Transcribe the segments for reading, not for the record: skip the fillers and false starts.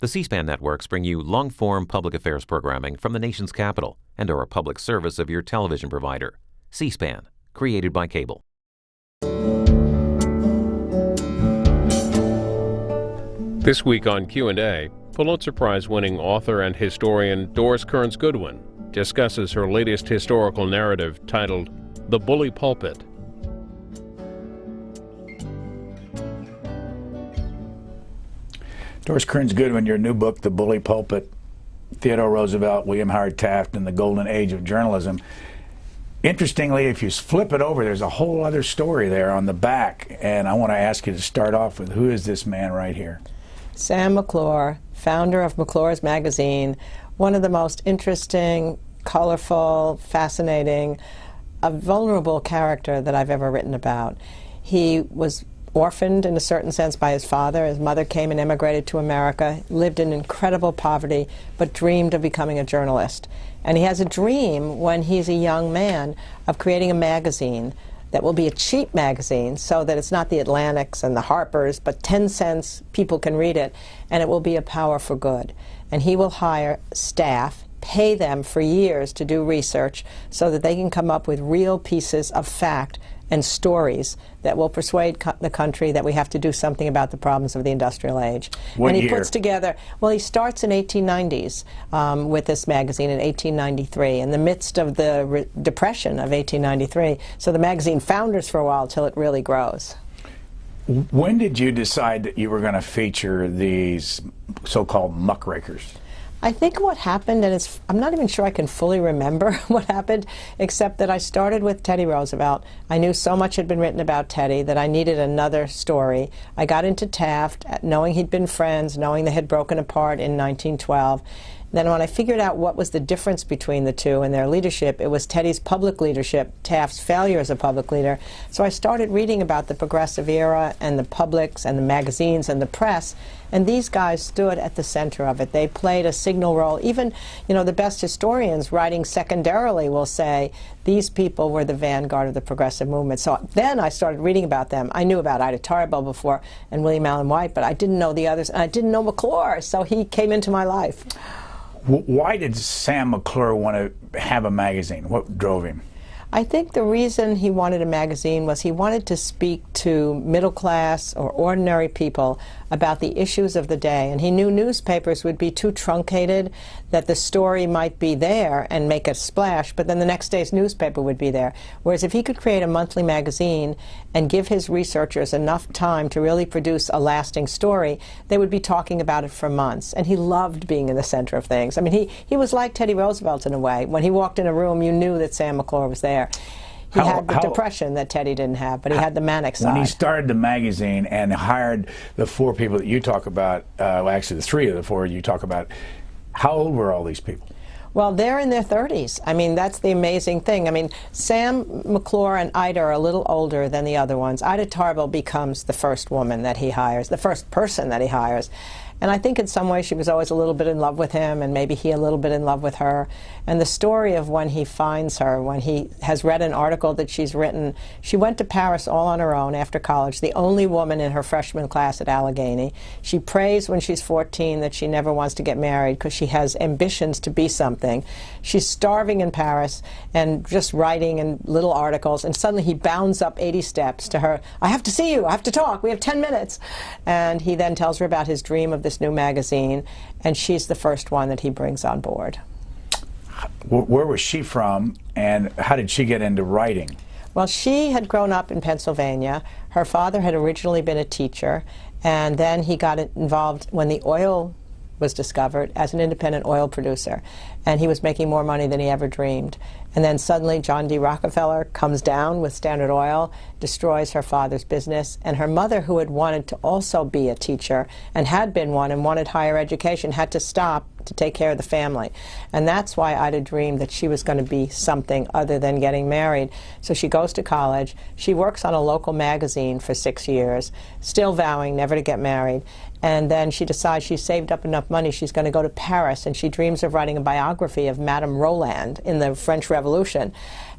The C-SPAN networks bring you long-form public affairs programming from the nation's capital and are a public service of your television provider. C-SPAN, created by cable. This week on Q&A, Pulitzer Prize-winning author and historian Doris Kearns Goodwin discusses her latest historical narrative titled The Bully Pulpit. Doris Kearns Goodwin, your new book, The Bully Pulpit, Theodore Roosevelt, William Howard Taft, and the Golden Age of Journalism. Interestingly, if you flip it over, there's a whole other story there on the back, and I want to ask you to start off with, who is this man right here? Sam McClure, founder of McClure's magazine, one of the most interesting, colorful, fascinating, a vulnerable character that I've ever written about. He was orphaned in a certain sense by his father. His mother came and immigrated to America, lived in incredible poverty, but dreamed of becoming a journalist. And he has a dream when he's a young man of creating a magazine that will be a cheap magazine so that it's not the Atlantics and the Harpers, but 10 cents, people can read it, and it will be a power for good. And he will hire staff, pay them for years to do research so that they can come up with real pieces of fact and stories that will persuade the country that we have to do something about the problems of the industrial age. What and he year? puts together, well, he starts in 1890s with this magazine in 1893, in the midst of the Depression of 1893. So the magazine founders for a while till it really grows. When did you decide that you were going to feature these so-called muckrakers? I think what happened, and I'm not even sure I can fully remember what happened, except that I started with Teddy Roosevelt. I knew so much had been written about Teddy that I needed another story. I got into Taft, knowing he'd been friends, knowing they had broken apart in 1912. Then when I figured out what was the difference between the two and their leadership, it was Teddy's public leadership, Taft's failure as a public leader. So I started reading about the progressive era and the publics and the magazines and the press, and these guys stood at the center of it. They played a signal role. Even, you know, the best historians writing secondarily will say these people were the vanguard of the progressive movement. So then I started reading about them. I knew about Ida Tarbell before and William Allen White, but I didn't know the others, and I didn't know McClure, so he came into my life. Why did Sam McClure want to have a magazine? What drove him? I think the reason he wanted a magazine was he wanted to speak to middle class or ordinary people about the issues of the day, and he knew newspapers would be too truncated, that the story might be there and make a splash, but then the next day's newspaper would be there. Whereas if he could create a monthly magazine and give his researchers enough time to really produce a lasting story, they would be talking about it for months. And he loved being in the center of things. I mean, he was like Teddy Roosevelt in a way. When he walked in a room, you knew that Sam McClure was there. He had the depression that Teddy didn't have, but he had the manic side. When he started the magazine and hired the four people that you talk about, well, actually the three of the four you talk about, how old were all these people? Well, they're in their 30s. I mean, that's the amazing thing. I mean, Sam McClure and Ida are a little older than the other ones. Ida Tarbell becomes the first woman that he hires, the first person that he hires. And I think in some ways she was always a little bit in love with him, and maybe he a little bit in love with her. And the story of when he finds her, when he has read an article that she's written, she went to Paris all on her own after college, the only woman in her freshman class at Allegheny. She prays when she's 14 that she never wants to get married because she has ambitions to be something. She's starving in Paris and just writing in little articles, and suddenly he bounds up 80 steps to her. I have to see you, I have to talk, we have 10 minutes. And he then tells her about his dream of this new magazine, and she's the first one that he brings on board. Where was she from, and how did she get into writing? Well, she had grown up in Pennsylvania. Her father had originally been a teacher, and then he got involved when the oil was discovered as an independent oil producer, and he was making more money than he ever dreamed. And then suddenly John D. Rockefeller comes down with Standard Oil, destroys her father's business, and her mother, who had wanted to also be a teacher and had been one and wanted higher education, had to stop to take care of the family. And that's why Ida dreamed that she was going to be something other than getting married. So she goes to college. She works on a local magazine for 6 years, still vowing never to get married. And then she decides she's saved up enough money, she's going to go to Paris, and she dreams of writing a biography of Madame Roland in the French Revolution. revolution.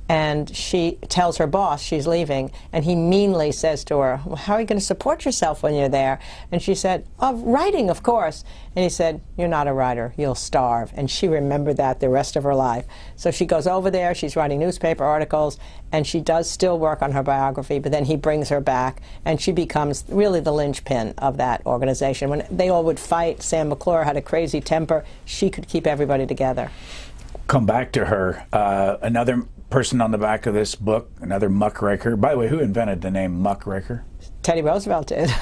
And she tells her boss she's leaving, and he meanly says to her, well, how are you going to support yourself when you're there? And she said, oh, writing, of course. And he said, you're not a writer, you'll starve. And she remembered that the rest of her life. So she goes over there, she's writing newspaper articles, and she does still work on her biography, but then he brings her back, and she becomes really the linchpin of that organization. When they all would fight, Sam McClure had a crazy temper, she could keep everybody together. Come back to her. Another person on the back of this book, another muckraker. By the way, who invented the name muckraker? Teddy Roosevelt did.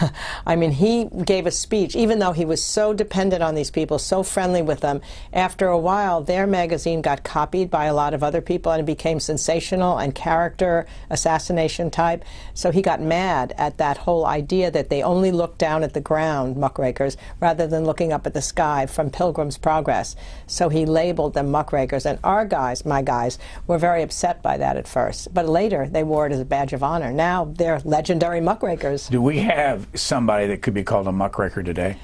I mean, he gave a speech, even though he was so dependent on these people, so friendly with them. After a while, their magazine got copied by a lot of other people, and it became sensational and character assassination type. So he got mad at that whole idea that they only looked down at the ground, muckrakers, rather than looking up at the sky from Pilgrim's Progress. So he labeled them muckrakers, and our guys, my guys, were very upset by that at first. But later, they wore it as a badge of honor. Now they're legendary muckrakers. Do we have somebody that could be called a muckraker today?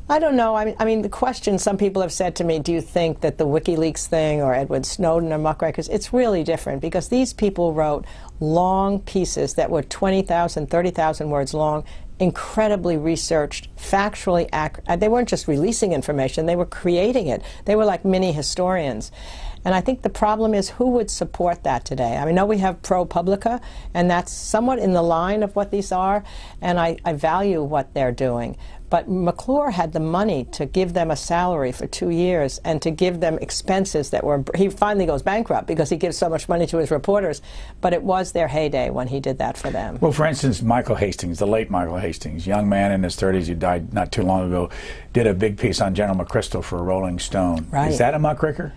I don't know. I mean, the question some people have said to me, do you think that the WikiLeaks thing or Edward Snowden are muckrakers? It's really different, because these people wrote long pieces that were 20,000, 30,000 words long, incredibly researched, factually accurate. They weren't just releasing information, they were creating it. They were like mini historians. And I think the problem is, who would support that today? I mean, I know we have ProPublica, and that's somewhat in the line of what these are, and I value what they're doing. But McClure had the money to give them a salary for 2 years and to give them expenses that were, he finally goes bankrupt because he gives so much money to his reporters, but it was their heyday when he did that for them. Well, for instance, Michael Hastings, the late Michael Hastings, young man in his 30s who died not too long ago, did a big piece on General McChrystal for Rolling Stone. Right. Is that a muckraker?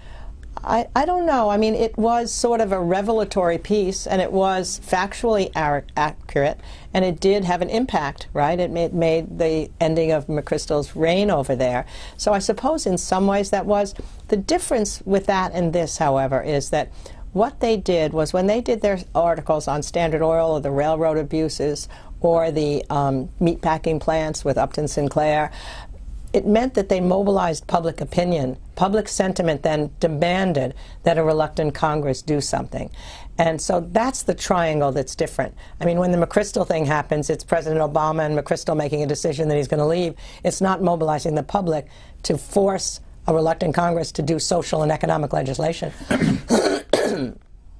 I don't know. I mean, it was sort of a revelatory piece, and it was factually accurate, and it did have an impact, right? It made the ending of McChrystal's reign over there. So I suppose in some ways that was. The difference with that and this, however, is that what they did was, when they did their articles on Standard Oil or the railroad abuses or the meatpacking plants with Upton Sinclair, it meant that they mobilized public opinion. Public sentiment then demanded that a reluctant Congress do something. And so that's the triangle that's different. I mean, when the McChrystal thing happens, it's President Obama and McChrystal making a decision that he's going to leave. It's not mobilizing the public to force a reluctant Congress to do social and economic legislation.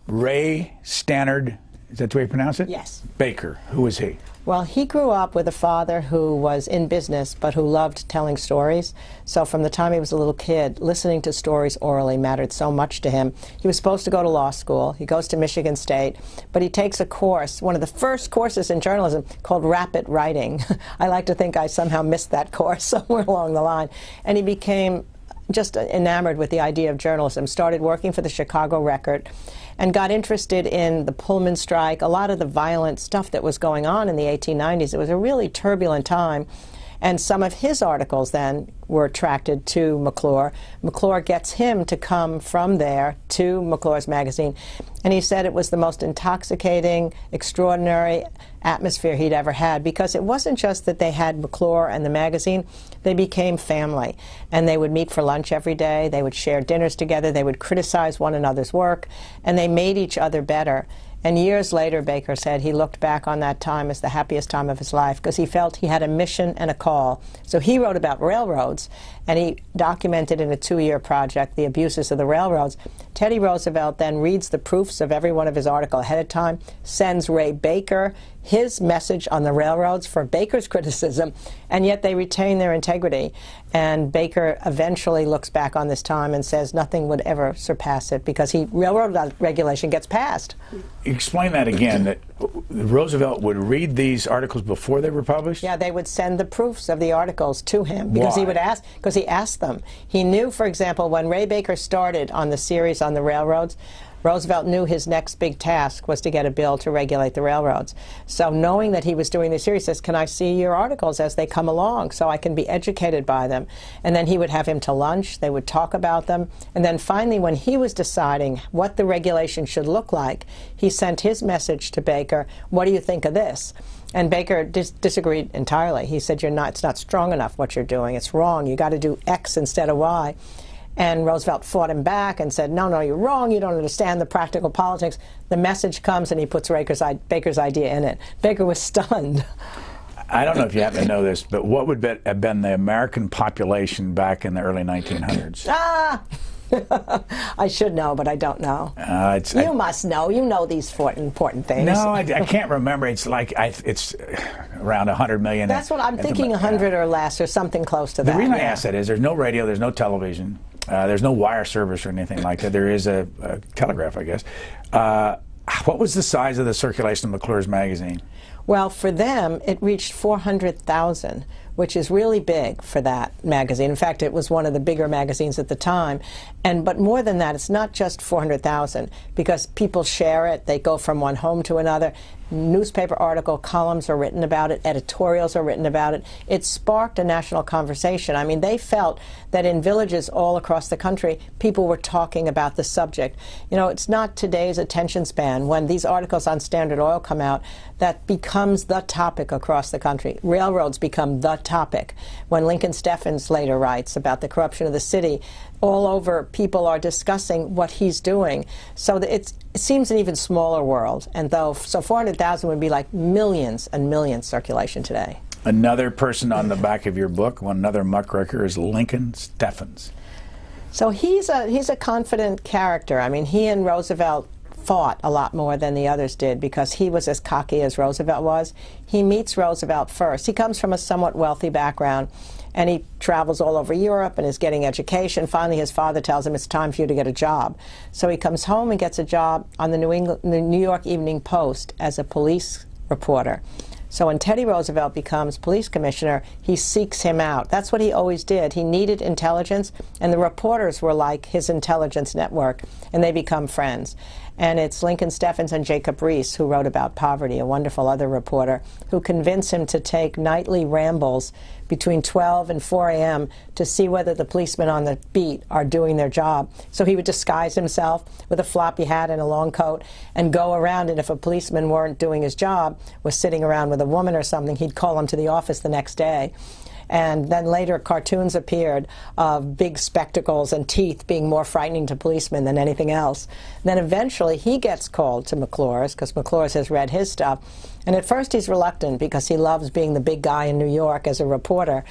Ray Stannard, is that the way you pronounce it? Yes. Baker, who was he? Well, he grew up with a father who was in business but who loved telling stories. So from the time he was a little kid, listening to stories orally mattered so much to him. He was supposed to go to law school. He goes to Michigan State, but he takes a course, one of the first courses in journalism, called rapid writing. I like to think I somehow missed that course somewhere along the line. And he became just enamored with the idea of journalism, started working for the Chicago Record, and got interested in the Pullman strike, a lot of the violent stuff that was going on in the 1890s. It was a really turbulent time. And some of his articles then were attracted to McClure. McClure gets him to come from there to McClure's magazine. And he said it was the most intoxicating, extraordinary atmosphere he'd ever had, because it wasn't just that they had McClure and the magazine, they became family. And they would meet for lunch every day, they would share dinners together, they would criticize one another's work, and they made each other better. And years later, Baker said he looked back on that time as the happiest time of his life, because he felt he had a mission and a call. So he wrote about railroads, and he documented in a 2-year project the abuses of the railroads. Teddy Roosevelt then reads the proofs of every one of his articles ahead of time, sends Ray Baker his message on the railroads for Baker's criticism, and yet they retain their integrity. And Baker eventually looks back on this time and says nothing would ever surpass it, because railroad regulation gets passed. Explain that again, that Roosevelt would read these articles before they were published? Yeah, they would send the proofs of the articles to him, because he would ask, because he asked them. He knew, for example, when Ray Baker started on the series on the railroads, Roosevelt knew his next big task was to get a bill to regulate the railroads. So knowing that he was doing this series, he says, can I see your articles as they come along so I can be educated by them? And then he would have him to lunch, they would talk about them, and then finally when he was deciding what the regulation should look like, he sent his message to Baker, what do you think of this? And Baker disagreed entirely. He said, it's not strong enough what you're doing, it's wrong, you got to do X instead of Y. And Roosevelt fought him back and said, no, you're wrong, you don't understand the practical politics. The message comes and he puts Baker's idea in it. Baker was stunned. I don't know if you happen to know this, but what would have been the American population back in the early 1900s? I should know, but I don't know. You must know. You know these important things. No, I can't remember. It's like it's around 100 million. That's what I'm thinking, 100 or less, or something close to that. The reason I ask that is there's no radio, there's no television, there's no wire service or anything like that. There is a telegraph, I guess. What was the size of the circulation of McClure's magazine? Well, for them, it reached 400,000, which is really big for that magazine. In fact, it was one of the bigger magazines at the time. But more than that, it's not just 400,000, because people share it. They go from one home to another. Newspaper article, columns are written about it, editorials are written about it. It sparked a national conversation. I mean, they felt that in villages all across the country, people were talking about the subject. You know, it's not today's attention span. When these articles on Standard Oil come out, that becomes the topic across the country. Railroads become the topic. When Lincoln Steffens later writes about the corruption of the city, all over people are discussing what he's doing. So that it seems an even smaller world. And so 400,000 would be like millions and millions circulation today. Another person on the back of your book, another muckraker, is Lincoln Steffens. So he's a confident character. I mean, he and Roosevelt fought a lot more than the others did because he was as cocky as Roosevelt was. He meets Roosevelt first. He comes from a somewhat wealthy background, and he travels all over Europe and is getting education. Finally, his father tells him it's time for you to get a job. So he comes home and gets a job on the New York Evening Post as a police reporter. So when Teddy Roosevelt becomes police commissioner, he seeks him out. That's what he always did. He needed intelligence, and the reporters were like his intelligence network, and they become friends. And it's Lincoln Steffens and Jacob Riis, who wrote about poverty, a wonderful other reporter, who convince him to take nightly rambles between 12 and 4 a.m. to see whether the policemen on the beat are doing their job. So he would disguise himself with a floppy hat and a long coat and go around, and if a policeman weren't doing his job, was sitting around with a woman or something, he'd call him to the office the next day. And then later cartoons appeared of big spectacles and teeth being more frightening to policemen than anything else. Then eventually he gets called to McClure's because McClure's has read his stuff. And at first he's reluctant because he loves being the big guy in New York as a reporter.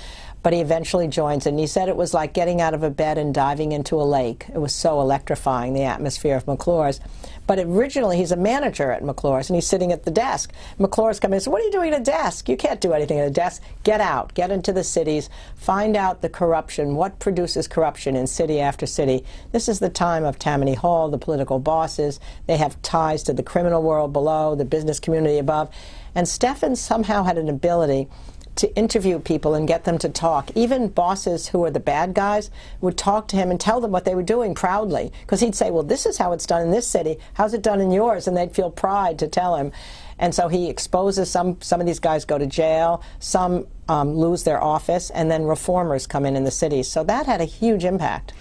But he eventually joins, and he said it was like getting out of a bed and diving into a lake. It was so electrifying, the atmosphere of McClure's. But originally he's a manager at McClure's, and he's sitting at the desk. McClure's coming and says, what are you doing at a desk? You can't do anything at a desk. Get out. Get into the cities. Find out the corruption. What produces corruption in city after city? This is the time of Tammany Hall, the political bosses. They have ties to the criminal world below, the business community above. And Steffens somehow had an ability to interview people and get them to talk. Even bosses who were the bad guys would talk to him and tell them what they were doing proudly. Because he'd say, well, this is how it's done in this city. How's it done in yours? And they'd feel pride to tell him. And so he exposes some of these guys go to jail, some lose their office, and then reformers come in the cities. So that had a huge impact.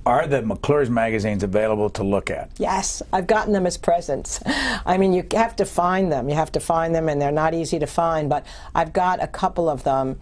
Are the McClure's magazines available to look at? Yes, I've gotten them as presents. I mean, you have to find them. You have to find them, and they're not easy to find, but I've got a couple of them,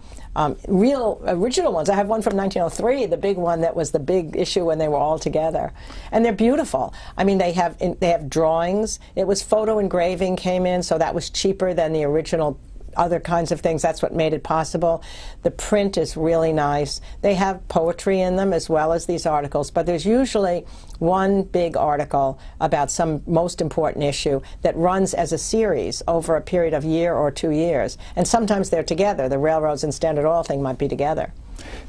real original ones. I have one from 1903, the big one that was the big issue when they were all together. And they're beautiful. I mean, they have drawings. It was photo engraving came in, so that was cheaper than the original other kinds of things. That's what made it possible. The print is really nice. They have poetry in them as well as these articles, but there's usually one big article about some most important issue that runs as a series over a period of year or 2 years. And sometimes they're together. The railroads and Standard Oil thing might be together.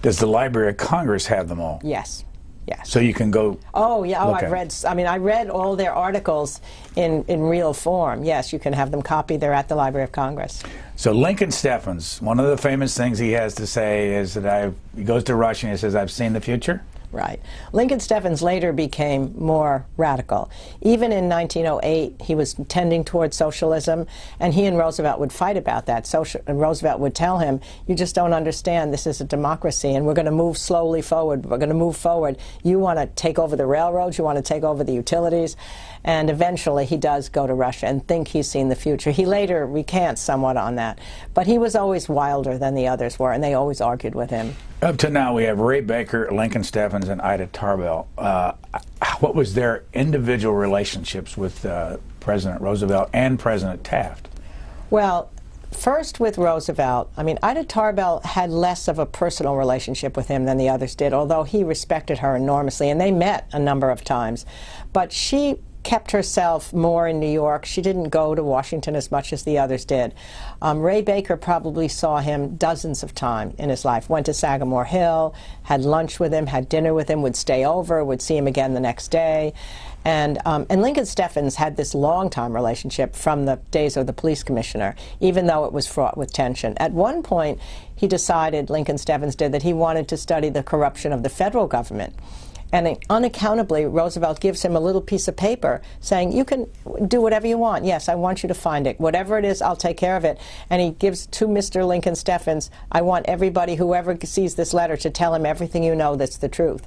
Does the Library of Congress have them all? Yes. Yes. So you can go. Oh yeah. Oh, I've read. I mean, I read all their articles in real form. Yes, you can have them copied. They're at the Library of Congress. So Lincoln Steffens, one of the famous things he has to say is that he goes to Russia and he says, "I've seen the future." Right. Lincoln Steffens later became more radical. Even in 1908, he was tending towards socialism, and he and Roosevelt would fight about that. Roosevelt would tell him, you just don't understand, this is a democracy, and we're going to move slowly forward. We're going to move forward. You want to take over the railroads, you want to take over the utilities, and eventually he does go to Russia and think he's seen the future. He later recants somewhat on that, but he was always wilder than the others were, and they always argued with him. Up to now, we have Ray Baker, Lincoln Steffens, and Ida Tarbell. What was their individual relationships with President Roosevelt and President Taft? Well, first with Roosevelt, I mean, Ida Tarbell had less of a personal relationship with him than the others did, although he respected her enormously, and they met a number of times. But she kept herself more in New York. She didn't go to Washington as much as the others did. Ray Baker probably saw him dozens of times in his life, went to Sagamore Hill, had lunch with him, had dinner with him, would stay over, would see him again the next day. And Lincoln Steffens had this long-time relationship from the days of the police commissioner, even though it was fraught with tension. At one point, he decided, Lincoln Steffens did, that he wanted to study the corruption of the federal government. And unaccountably, Roosevelt gives him a little piece of paper saying, you can do whatever you want. Yes, I want you to find it. Whatever it is, I'll take care of it. And he gives to Mr. Lincoln Steffens, I want everybody, whoever sees this letter, to tell him everything you know that's the truth.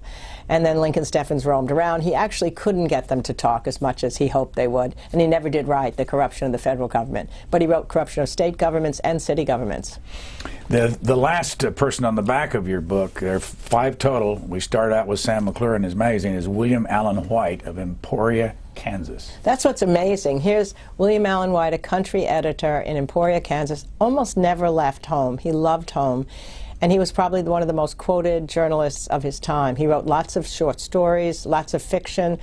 And then Lincoln Steffens roamed around. He actually couldn't get them to talk as much as he hoped they would. And he never did write The Corruption of the Federal Government. But he wrote Corruption of State Governments and City Governments. The last person on the back of your book, there are 5 total. We start out with Sam McClure in his magazine, is William Allen White of Emporia, Kansas. That's what's amazing. Here's William Allen White, a country editor in Emporia, Kansas, almost never left home. He loved home. And he was probably one of the most quoted journalists of his time. He wrote lots of short stories, lots of fiction,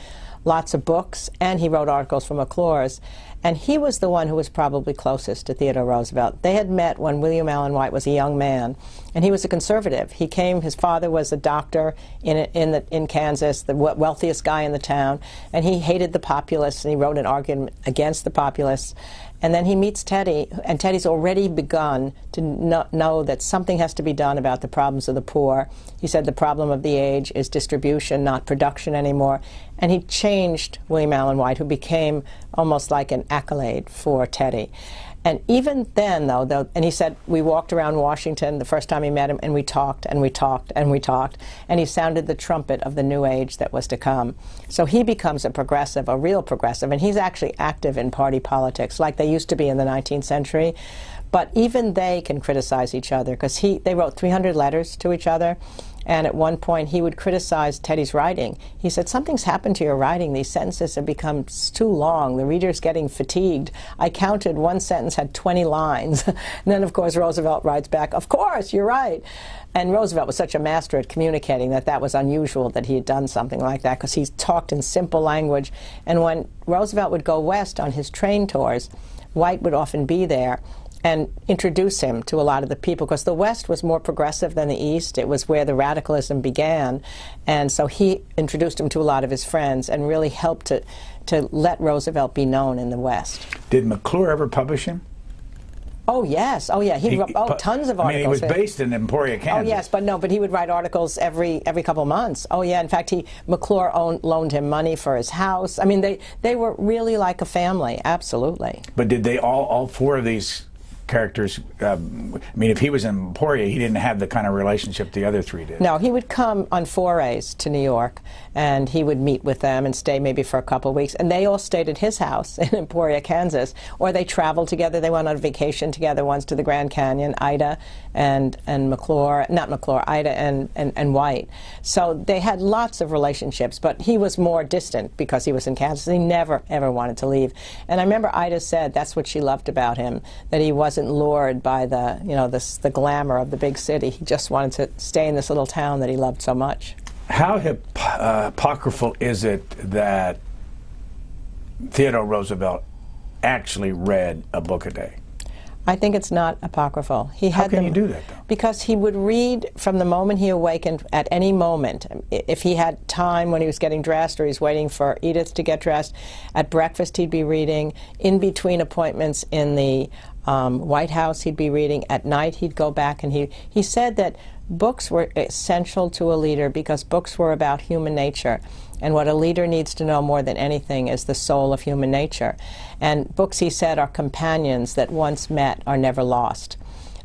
lots of books, and he wrote articles for McClure's. And he was the one who was probably closest to Theodore Roosevelt. They had met when William Allen White was a young man, and he was a conservative. He came, his father was a doctor in Kansas, the wealthiest guy in the town, and he hated the populists, and he wrote an argument against the populists. And then he meets Teddy, and Teddy's already begun to know that something has to be done about the problems of the poor. He said the problem of the age is distribution, not production anymore. And he changed William Allen White, who became almost like an accolade for Teddy. And even then, though, and he said, we walked around Washington the first time he met him, and we talked, and we talked, and we talked, and he sounded the trumpet of the new age that was to come. So he becomes a progressive, a real progressive, and he's actually active in party politics, like they used to be in the 19th century. But even they can criticize each other, because they wrote 300 letters to each other. And at one point, he would criticize Teddy's writing. He said, something's happened to your writing. These sentences have become too long. The reader's getting fatigued. I counted one sentence had 20 lines. And then, of course, Roosevelt writes back, of course, you're right. And Roosevelt was such a master at communicating that was unusual that he had done something like that, because he talked in simple language. And when Roosevelt would go west on his train tours, White would often be there and introduce him to a lot of the people, because the West was more progressive than the East. It was where the radicalism began. And so he introduced him to a lot of his friends and really helped to let Roosevelt be known in the West. Did McClure ever publish him? Oh, yes. Oh, yeah. He wrote tons of articles. I mean, he was based in Emporia, Kansas. Oh, yes, but he would write articles every couple of months. Oh, yeah. In fact, McClure loaned him money for his house. I mean, they were really like a family, absolutely. But did they all 4 of these characters, I mean, if he was in Emporia, he didn't have the kind of relationship the other 3 did. No, he would come on forays to New York, and he would meet with them and stay maybe for a couple of weeks. And they all stayed at his house in Emporia, Kansas, or they traveled together. They went on vacation together once to the Grand Canyon, Ida and McClure, not McClure, Ida and White. So they had lots of relationships, but he was more distant because he was in Kansas. He never, ever wanted to leave. And I remember Ida said that's what she loved about him, that he wasn't lured by the glamour of the big city. He just wanted to stay in this little town that he loved so much. How apocryphal is it that Theodore Roosevelt actually read a book a day? I think it's not apocryphal. How can you do that, though? Because he would read from the moment he awakened, at any moment. If he had time when he was getting dressed, or he's waiting for Edith to get dressed, at breakfast he'd be reading. In between appointments in the White House he'd be reading. At night he'd go back, and he said that books were essential to a leader because books were about human nature. And what a leader needs to know more than anything is the soul of human nature. And books, he said, are companions that once met are never lost.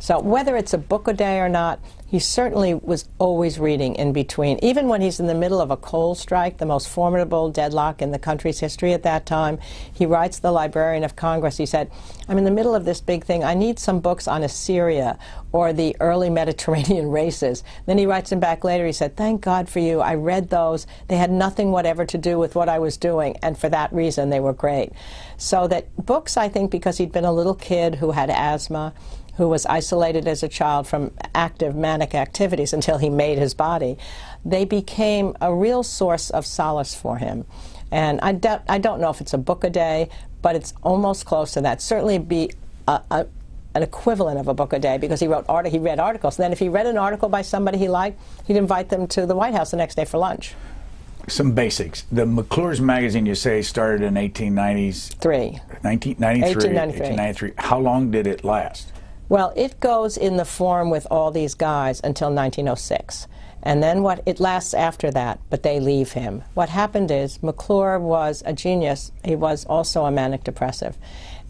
So whether it's a book a day or not, he certainly was always reading in between. Even when he's in the middle of a coal strike, the most formidable deadlock in the country's history at that time, he writes the Librarian of Congress. He said, I'm in the middle of this big thing. I need some books on Assyria or the early Mediterranean races. Then he writes him back later. He said, thank God for you. I read those. They had nothing whatever to do with what I was doing, and for that reason they were great. So that books, I think, because he'd been a little kid who had asthma, who was isolated as a child from active manic activities until he made his body, they became a real source of solace for him. And I don't know if it's a book a day, but it's almost close to that. Certainly be an equivalent of a book a day, because he read articles. And then if he read an article by somebody he liked, he'd invite them to the White House the next day for lunch. Some basics. The McClure's magazine, you say, started in 1893. 1893. How long did it last? Well, it goes in the form with all these guys until 1906. And then it lasts after that, but they leave him. What happened is McClure was a genius. He was also a manic depressive.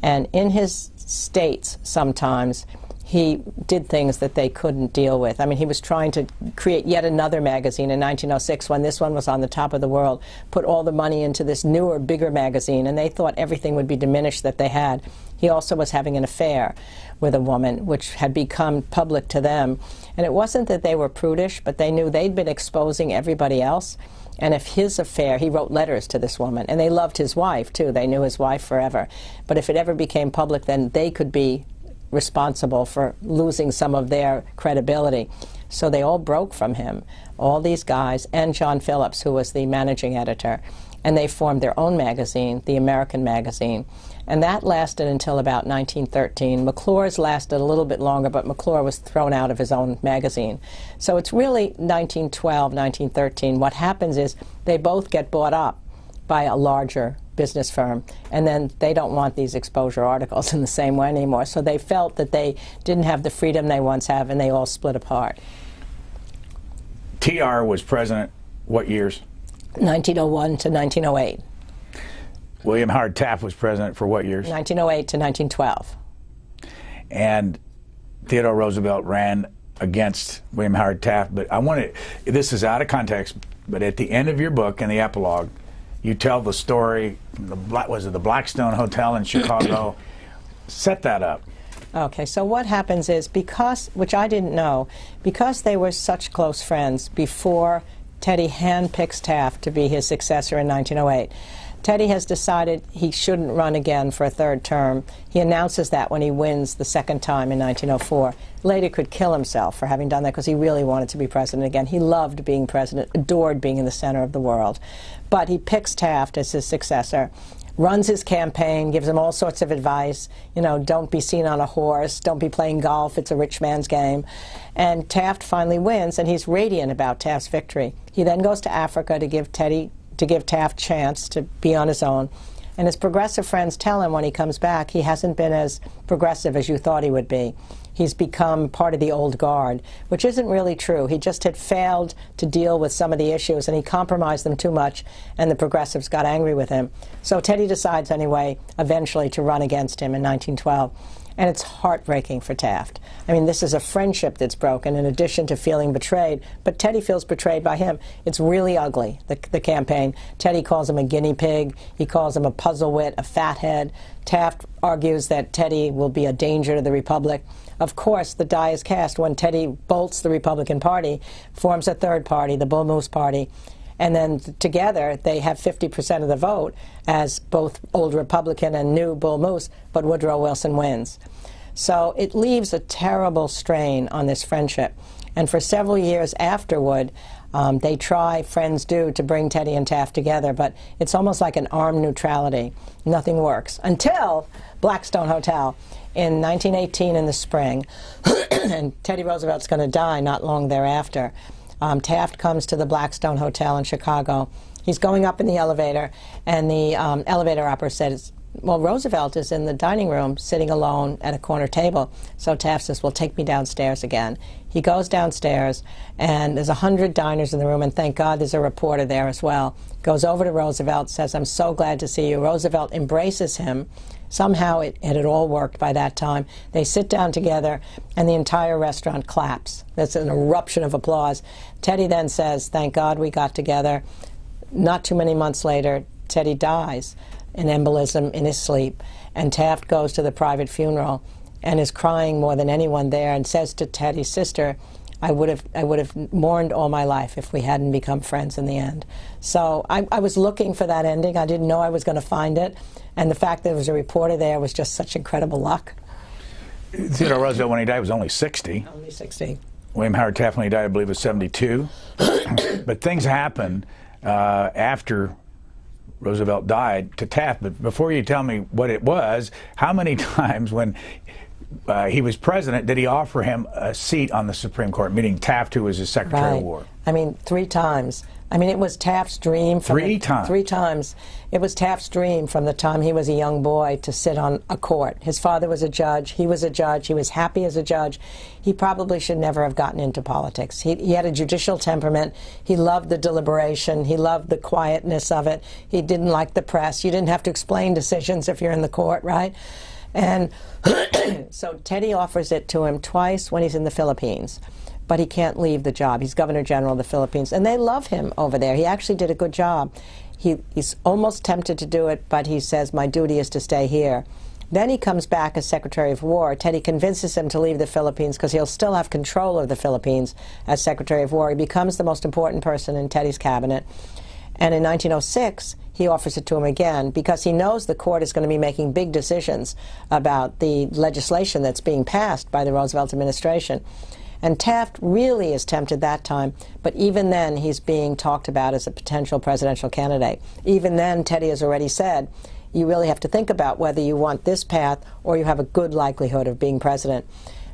And in his states, sometimes, he did things that they couldn't deal with. I mean, he was trying to create yet another magazine in 1906 when this one was on the top of the world, put all the money into this newer, bigger magazine, and they thought everything would be diminished that they had. He also was having an affair with a woman, which had become public to them. And it wasn't that they were prudish, but they knew they'd been exposing everybody else. And if his affair, he wrote letters to this woman, and they loved his wife, too. They knew his wife forever. But if it ever became public, then they could be responsible for losing some of their credibility. So they all broke from him, all these guys, and John Phillips, who was the managing editor. And they formed their own magazine, the American Magazine. And that lasted until about 1913. McClure's lasted a little bit longer, but McClure was thrown out of his own magazine. So it's really 1912, 1913. What happens is they both get bought up by a larger business firm, and then they don't want these exposure articles in the same way anymore. So they felt that they didn't have the freedom they once have, and they all split apart. TR was president what years? 1901 to 1908. William Howard Taft was president for what years? 1908 to 1912. And Theodore Roosevelt ran against William Howard Taft. But I want to, this is out of context, but at the end of your book, in the epilogue, you tell the story from the Blackstone Hotel in Chicago. Set that up. Okay, so what happens is, because, which I didn't know, because they were such close friends before Teddy handpicks Taft to be his successor in 1908, Teddy has decided he shouldn't run again for a third term. He announces that when he wins the second time in 1904. Later could kill himself for having done that, because he really wanted to be president again. He loved being president, adored being in the center of the world. But he picks Taft as his successor, runs his campaign, gives him all sorts of advice. You know, don't be seen on a horse, don't be playing golf, it's a rich man's game. And Taft finally wins, and he's radiant about Taft's victory. He then goes to Africa to give Taft a chance to be on his own. And his progressive friends tell him when he comes back, he hasn't been as progressive as you thought he would be. He's become part of the old guard, which isn't really true. He just had failed to deal with some of the issues, and he compromised them too much, and the progressives got angry with him. So Teddy decides anyway, eventually, to run against him in 1912. And it's heartbreaking for Taft. I mean, this is a friendship that's broken in addition to feeling betrayed, but Teddy feels betrayed by him. It's really ugly, the campaign. Teddy calls him a guinea pig. He calls him a puzzlewit, a fathead. Taft argues that Teddy will be a danger to the Republic. Of course, the die is cast when Teddy bolts the Republican Party, forms a third party, the Bull Moose Party, and then together they have 50% of the vote as both old Republican and new Bull Moose, but Woodrow Wilson wins. So it leaves a terrible strain on this friendship. And for several years afterward, they try, friends do, to bring Teddy and Taft together, but it's almost like an armed neutrality. Nothing works. Until Blackstone Hotel in 1918 in the spring, and Teddy Roosevelt's going to die not long thereafter. Taft comes to the Blackstone Hotel in Chicago. He's going up in the elevator, and the elevator operator says, well, Roosevelt is in the dining room sitting alone at a corner table. So Taft says, well, take me downstairs again. He goes downstairs, and there's 100 diners in the room, and thank God there's a reporter there as well. Goes over to Roosevelt, says, I'm so glad to see you. Roosevelt embraces him, Somehow it had all worked by that time. They sit down together, and the entire restaurant claps. That's an eruption of applause. Teddy then says, "Thank God we got together." Not too many months later, Teddy dies, an embolism in his sleep, and Taft goes to the private funeral and is crying more than anyone there and says to Teddy's sister, I would have mourned all my life if we hadn't become friends in the end. So I was looking for that ending. I didn't know I was going to find it. And the fact that there was a reporter there was just such incredible luck. Theodore Roosevelt, when he died, was only 60. Only 60. William Howard Taft, when he died, I believe, was 72. But things happened after Roosevelt died to Taft. But before you tell me what it was, how many times when he was president did he offer him a seat on the Supreme Court, meaning Taft, who was his Secretary of War? I mean, 3 times. I mean, it was Taft's dream. Three times? 3 times. It was Taft's dream from the time he was a young boy to sit on a court. His father was a judge. He was a judge. He was happy as a judge. He probably should never have gotten into politics. He had a judicial temperament. He loved the deliberation. He loved the quietness of it. He didn't like the press. You didn't have to explain decisions if you're in the court, right? And so Teddy offers it to him twice when he's in the Philippines. But he can't leave the job. He's Governor General of the Philippines, and they love him over there. He actually did a good job. He's almost tempted to do it, but he says, my duty is to stay here. Then he comes back as Secretary of War. Teddy convinces him to leave the Philippines because he'll still have control of the Philippines as Secretary of War. He becomes the most important person in Teddy's cabinet. And in 1906, he offers it to him again because he knows the court is going to be making big decisions about the legislation that's being passed by the Roosevelt administration. And Taft really is tempted that time, but even then he's being talked about as a potential presidential candidate. Even then, Teddy has already said, you really have to think about whether you want this path or you have a good likelihood of being president.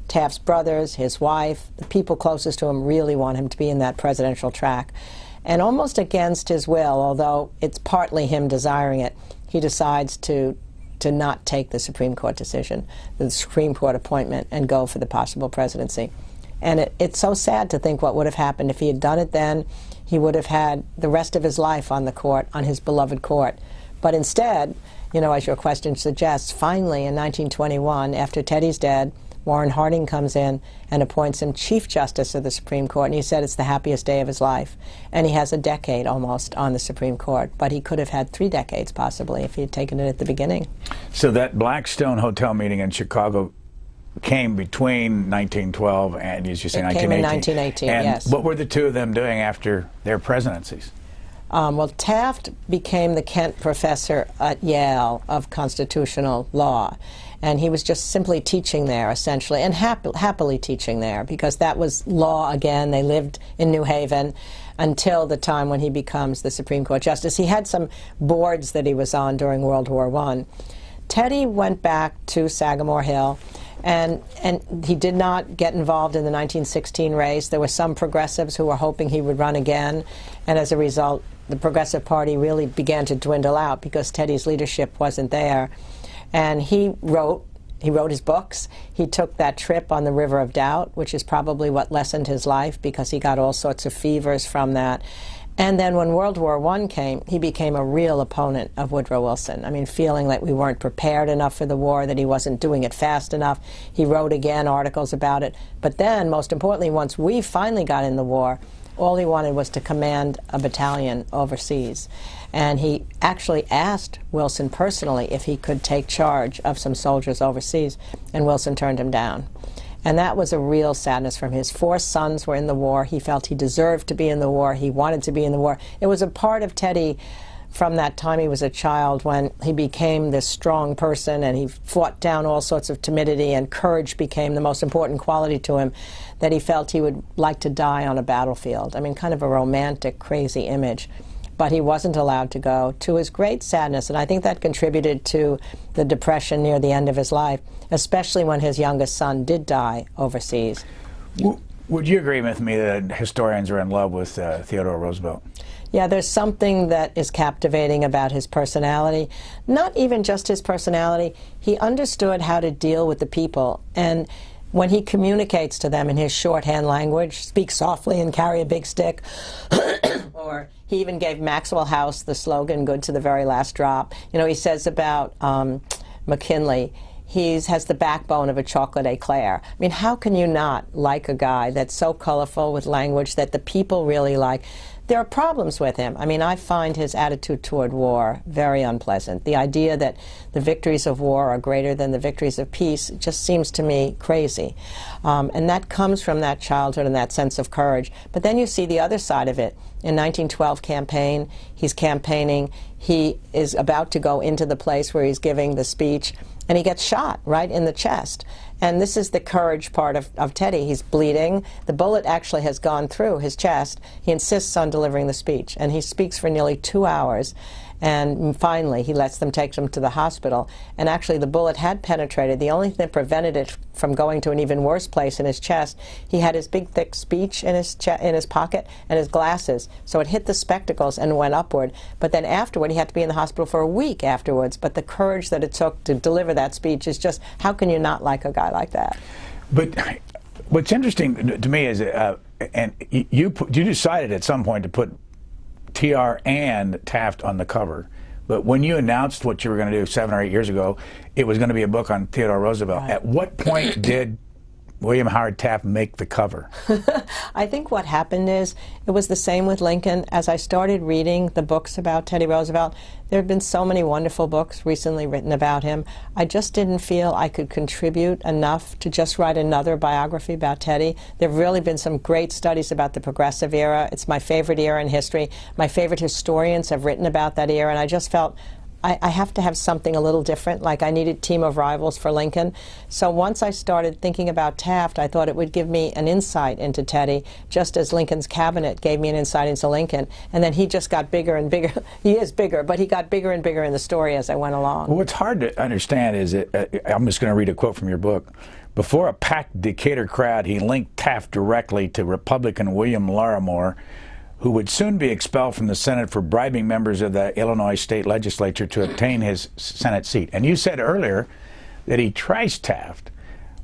Taft's brothers, his wife, the people closest to him really want him to be in that presidential track. And almost against his will, although it's partly him desiring it, he decides to not take the Supreme Court decision, the Supreme Court appointment, and go for the possible presidency. And it's so sad to think what would have happened if he had done it then. He would have had the rest of his life on the court, on his beloved court. But instead, you know, as your question suggests, finally in 1921, after Teddy's dead, Warren Harding comes in and appoints him Chief Justice of the Supreme Court, and he said it's the happiest day of his life. And he has a decade almost on the Supreme Court, but he could have had 3 decades possibly if he had taken it at the beginning. So that Blackstone Hotel meeting in Chicago came between 1912 and, as you say, 1918. It came in 1918, and yes. What were the two of them doing after their presidencies? Well, Taft became the Kent professor at Yale of constitutional law. And he was just simply teaching there, essentially, and happily teaching there, because that was law again. They lived in New Haven until the time when he becomes the Supreme Court Justice. He had some boards that he was on during World War I. Teddy went back to Sagamore Hill, and he did not get involved in the 1916 race. There were some progressives who were hoping he would run again, and as a result, the Progressive Party really began to dwindle out because Teddy's leadership wasn't there. And he wrote his books. He took that trip on the River of Doubt, which is probably what lessened his life because he got all sorts of fevers from that. And then when World War I came, he became a real opponent of Woodrow Wilson. I mean, feeling like we weren't prepared enough for the war, that he wasn't doing it fast enough. He wrote again articles about it. But then, most importantly, once we finally got in the war, all he wanted was to command a battalion overseas. And he actually asked Wilson personally if he could take charge of some soldiers overseas, and Wilson turned him down. And that was a real sadness from his 4 sons were in the war. He felt he deserved to be in the war. He wanted to be in the war. It was a part of Teddy from that time he was a child when he became this strong person and he fought down all sorts of timidity, and courage became the most important quality to him, that he felt he would like to die on a battlefield. I mean, kind of a romantic, crazy image. But he wasn't allowed to go, to his great sadness, and I think that contributed to the depression near the end of his life, especially when his youngest son did die overseas. Would you agree with me that historians are in love with Theodore Roosevelt? Yeah, there's something that is captivating about his personality. Not even just his personality. He understood how to deal with the people, and when he communicates to them in his shorthand language, speak softly and carry a big stick, or he even gave Maxwell House the slogan, good to the very last drop. You know, he says about McKinley, he has the backbone of a chocolate eclair. I mean, how can you not like a guy that's so colorful with language that the people really like? There are problems with him. I mean, I find his attitude toward war very unpleasant. The idea that the victories of war are greater than the victories of peace just seems to me crazy. And that comes from that childhood and that sense of courage. But then you see the other side of it. In 1912 campaign, he's campaigning. He is about to go into the place where he's giving the speech, and he gets shot right in the chest. And this is the courage part of Teddy. He's bleeding. The bullet actually has gone through his chest. He insists on delivering the speech, and he speaks for nearly 2 hours. And finally, he lets them take him to the hospital. And actually, the bullet had penetrated. The only thing that prevented it from going to an even worse place in his chest, he had his big, thick speech in his pocket and his glasses. So it hit the spectacles and went upward. But then afterward, he had to be in the hospital for a week afterwards. But the courage that it took to deliver that speech is just, how can you not like a guy like that? But what's interesting to me is, and you decided at some point to put TR and Taft on the cover, but when you announced what you were going to do 7 or 8 years ago, it was going to be a book on Theodore Roosevelt. Right. At what point did William Howard Taft make the cover? I think what happened is, it was the same with Lincoln. As I started reading the books about Teddy Roosevelt, there have been so many wonderful books recently written about him. I just didn't feel I could contribute enough to just write another biography about Teddy. There have really been some great studies about the Progressive era. It's my favorite era in history. My favorite historians have written about that era, and I just felt I have to have something a little different, like I needed Team of Rivals for Lincoln. So once I started thinking about Taft, I thought it would give me an insight into Teddy, just as Lincoln's cabinet gave me an insight into Lincoln. And then he just got bigger and bigger. He is bigger, but he got bigger and bigger in the story as I went along. Well, what's hard to understand is, I'm just going to read a quote from your book. Before a packed Decatur crowd, he linked Taft directly to Republican William Larimore, who would soon be expelled from the Senate for bribing members of the Illinois state legislature to obtain his Senate seat. And you said earlier that he traced Taft.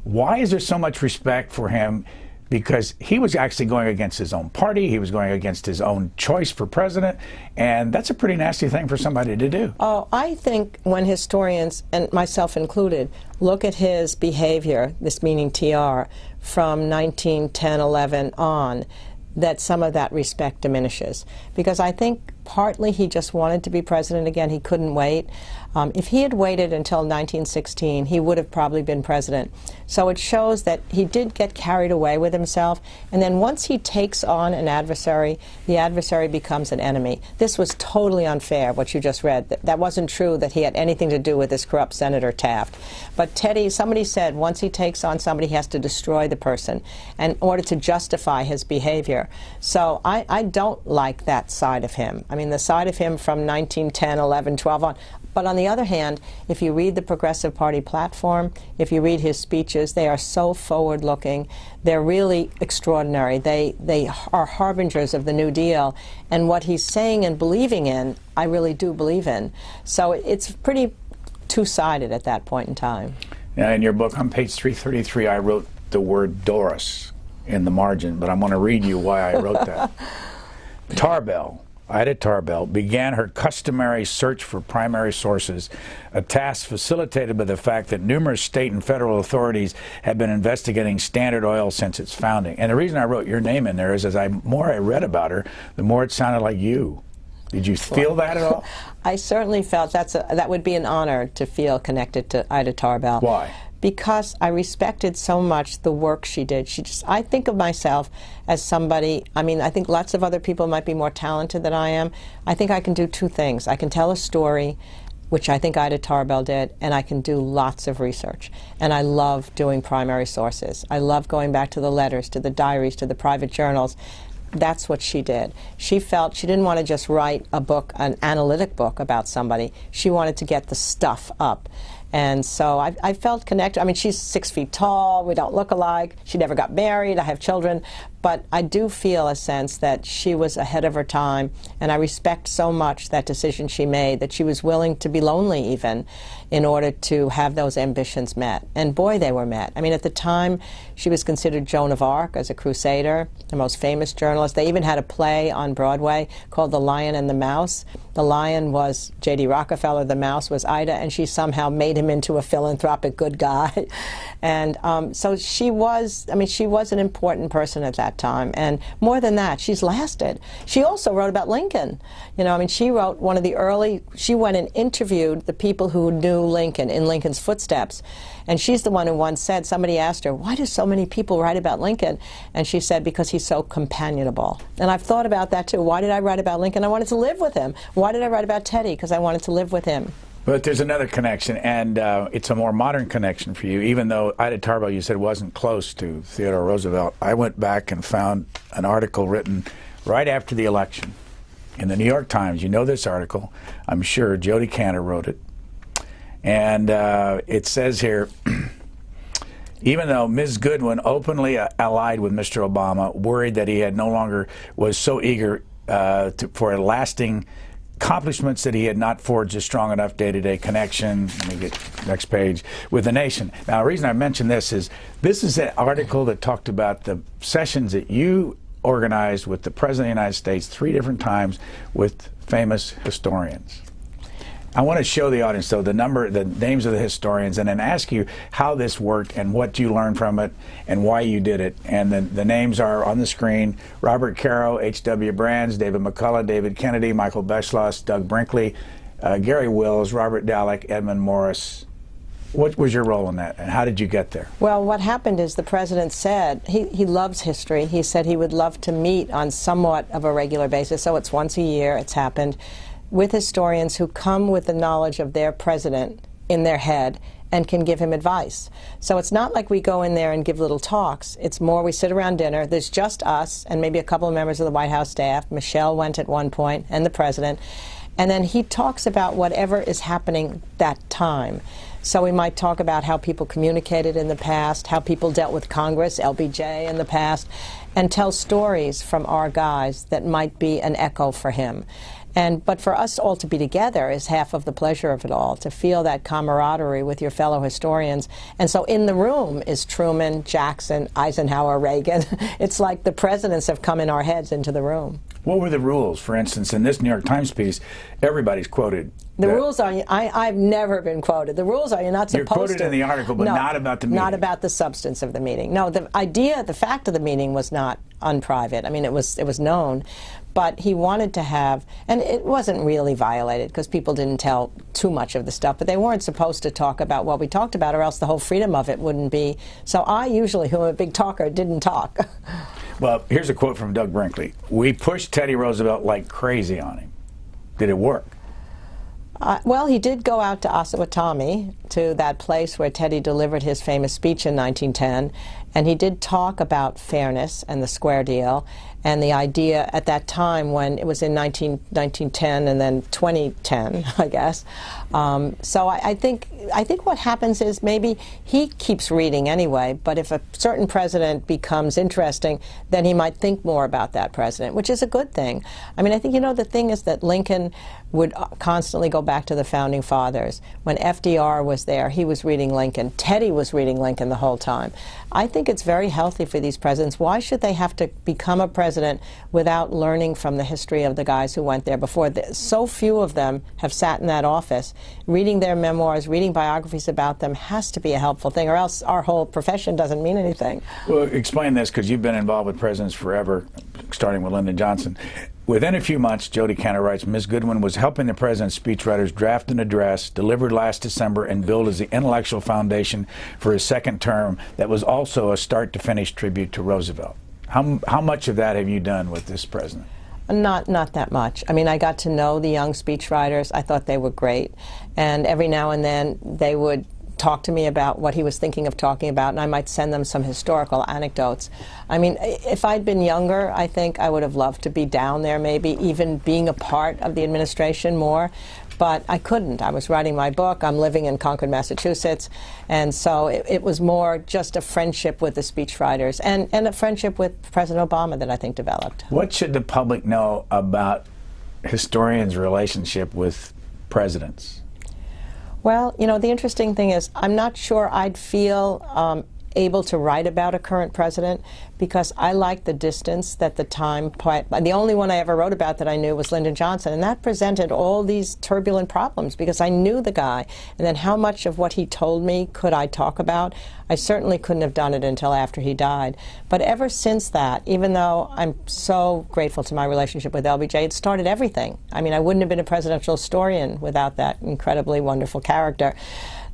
Why is there so much respect for him? Because he was actually going against his own party, he was going against his own choice for president, and that's a pretty nasty thing for somebody to do. Oh, I think when historians, and myself included, look at his behavior, this meaning TR, from 1910-11 on, that some of that respect diminishes. Because I think partly he just wanted to be president again. He couldn't wait. If he had waited until 1916, he would have probably been president. So it shows that he did get carried away with himself, and then once he takes on an adversary, the adversary becomes an enemy. This was totally unfair, what you just read. That wasn't true, that he had anything to do with this corrupt Senator Taft. But Teddy, somebody said, once he takes on somebody, he has to destroy the person in order to justify his behavior. So I don't like that side of him. I mean, the side of him from 1910, 11, 12 on. But on the other hand, if you read the Progressive Party platform, if you read his speeches, they are so forward-looking. They're really extraordinary. They are harbingers of the New Deal. And what he's saying and believing in, I really do believe in. So it's pretty two-sided at that point in time. Now, in your book, on page 333, I wrote the word Doris in the margin, but I'm going to read you why I wrote that. Tarbell, Ida Tarbell, began her customary search for primary sources, a task facilitated by the fact that numerous state and federal authorities have been investigating Standard Oil since its founding. And the reason I wrote your name in there is, as the more I read about her, the more it sounded like you. Did you feel that at all? I certainly felt that would be an honor to feel connected to Ida Tarbell. Why? Because I respected so much the work she did. I think of myself as somebody, I mean, I think lots of other people might be more talented than I am. I think I can do two things. I can tell a story, which I think Ida Tarbell did, and I can do lots of research. And I love doing primary sources. I love going back to the letters, to the diaries, to the private journals. That's what she did. She felt she didn't want to just write a book, an analytic book about somebody. She wanted to get the stuff up. And so I felt connected. I mean, she's 6 feet tall. We don't look alike. She never got married. I have children. But I do feel a sense that she was ahead of her time, and I respect so much that decision she made, that she was willing to be lonely even in order to have those ambitions met. And boy, they were met. I mean, at the time, she was considered Joan of Arc as a crusader, the most famous journalist. They even had a play on Broadway called The Lion and the Mouse. The lion was J.D. Rockefeller, the mouse was Ida, and she somehow made him into a philanthropic good guy. And so she was, I mean, she was an important person at that time. And more than that, she's lasted. She also wrote about Lincoln. You know, I mean, she wrote one of the early, she went and interviewed the people who knew Lincoln in Lincoln's footsteps. And she's the one who once said, somebody asked her, why do so many people write about Lincoln? And she said, because he's so companionable. And I've thought about that too. Why did I write about Lincoln? I wanted to live with him. Why did I write about Teddy? Because I wanted to live with him. But there's another connection, and it's a more modern connection for you. Even though Ida Tarbell, you said, wasn't close to Theodore Roosevelt, I went back and found an article written right after the election in the New York Times. You know this article, I'm sure. Jody Cantor wrote it. And it says here, even though Ms. Goodwin openly allied with Mr. Obama, worried that he had no longer was so eager for lasting accomplishments that he had not forged a strong enough day-to-day connection, let me get next page, with the nation. Now, the reason I mention this is an article that talked about the sessions that you organized with the President of the United States 3 different times with famous historians. I want to show the audience, though, the names of the historians, and then ask you how this worked and what you learned from it and why you did it. And the names are on the screen: Robert Caro, H.W. Brands, David McCullough, David Kennedy, Michael Beschloss, Doug Brinkley, Gary Wills, Robert Dallek, Edmund Morris. What was your role in that, and how did you get there? Well, what happened is the president said he loves history. He said he would love to meet on somewhat of a regular basis, so it's once a year. It's happened with historians who come with the knowledge of their president in their head and can give him advice. So it's not like we go in there and give little talks. It's more we sit around dinner. There's just us and maybe a couple of members of the White House staff. Michelle went at one point, and the president. And then he talks about whatever is happening that time. So we might talk about how people communicated in the past, how people dealt with Congress, LBJ in the past, and tell stories from our guys that might be an echo for him. But for us all to be together is half of the pleasure of it all, to feel that camaraderie with your fellow historians. And so in the room is Truman, Jackson, Eisenhower, Reagan. It's like the presidents have come in our heads into the room. What were the rules? For instance, in this New York Times piece, everybody's quoted. The rules are, I've never been quoted. The rules are you're not supposed to. You're quoted in the article, but not about the meeting. Not about the substance of the meeting. No, the fact of the meeting was not unprivate. I mean, it was known. But he wanted to have, and it wasn't really violated because people didn't tell too much of the stuff, but they weren't supposed to talk about what we talked about, or else the whole freedom of it wouldn't be. So I usually, who am a big talker, didn't talk. Well, here's a quote from Doug Brinkley. We pushed Teddy Roosevelt like crazy on him. Did it work? Well, he did go out to Osawatomie, to that place where Teddy delivered his famous speech in 1910, and he did talk about fairness and the square deal, and the idea at that time when it was in 1910 and then 2010, I guess. So I think what happens is maybe he keeps reading anyway, but if a certain president becomes interesting, then he might think more about that president, which is a good thing. I mean, I think, the thing is that Lincoln would constantly go back to the Founding Fathers. When FDR was there, he was reading Lincoln. Teddy was reading Lincoln the whole time. I think it's very healthy for these presidents. Why should they have to become a president without learning from the history of the guys who went there before? So few of them have sat in that office. Reading their memoirs, reading biographies about them has to be a helpful thing, or else our whole profession doesn't mean anything. Well, explain this, because you've been involved with presidents forever, starting with Lyndon Johnson. Within a few months, Jody Cantor writes, Ms. Goodwin was helping the president's speechwriters draft an address delivered last December and billed as the intellectual foundation for his second term that was also a start-to-finish tribute to Roosevelt. How much of that have you done with this president? Not that much. I mean, I got to know the young speechwriters. I thought they were great. And every now and then they would talk to me about what he was thinking of talking about, and I might send them some historical anecdotes. I mean, if I'd been younger, I think I would have loved to be down there, maybe even being a part of the administration more. but I couldn't. I was writing my book. I'm living in Concord, Massachusetts, and so it was more just a friendship with the speechwriters and a friendship with President Obama that I think developed. What should the public know about historians' relationship with presidents? Well, you know, the interesting thing is I'm not sure I'd feel able to write about a current president because I like the distance that the time. The only one I ever wrote about that I knew was Lyndon Johnson, and that presented all these turbulent problems because I knew the guy, and then how much of what he told me could I talk about? I certainly couldn't have done it until after he died. But ever since that, even though I'm so grateful to my relationship with LBJ, it started everything. I mean, I wouldn't have been a presidential historian without that incredibly wonderful character.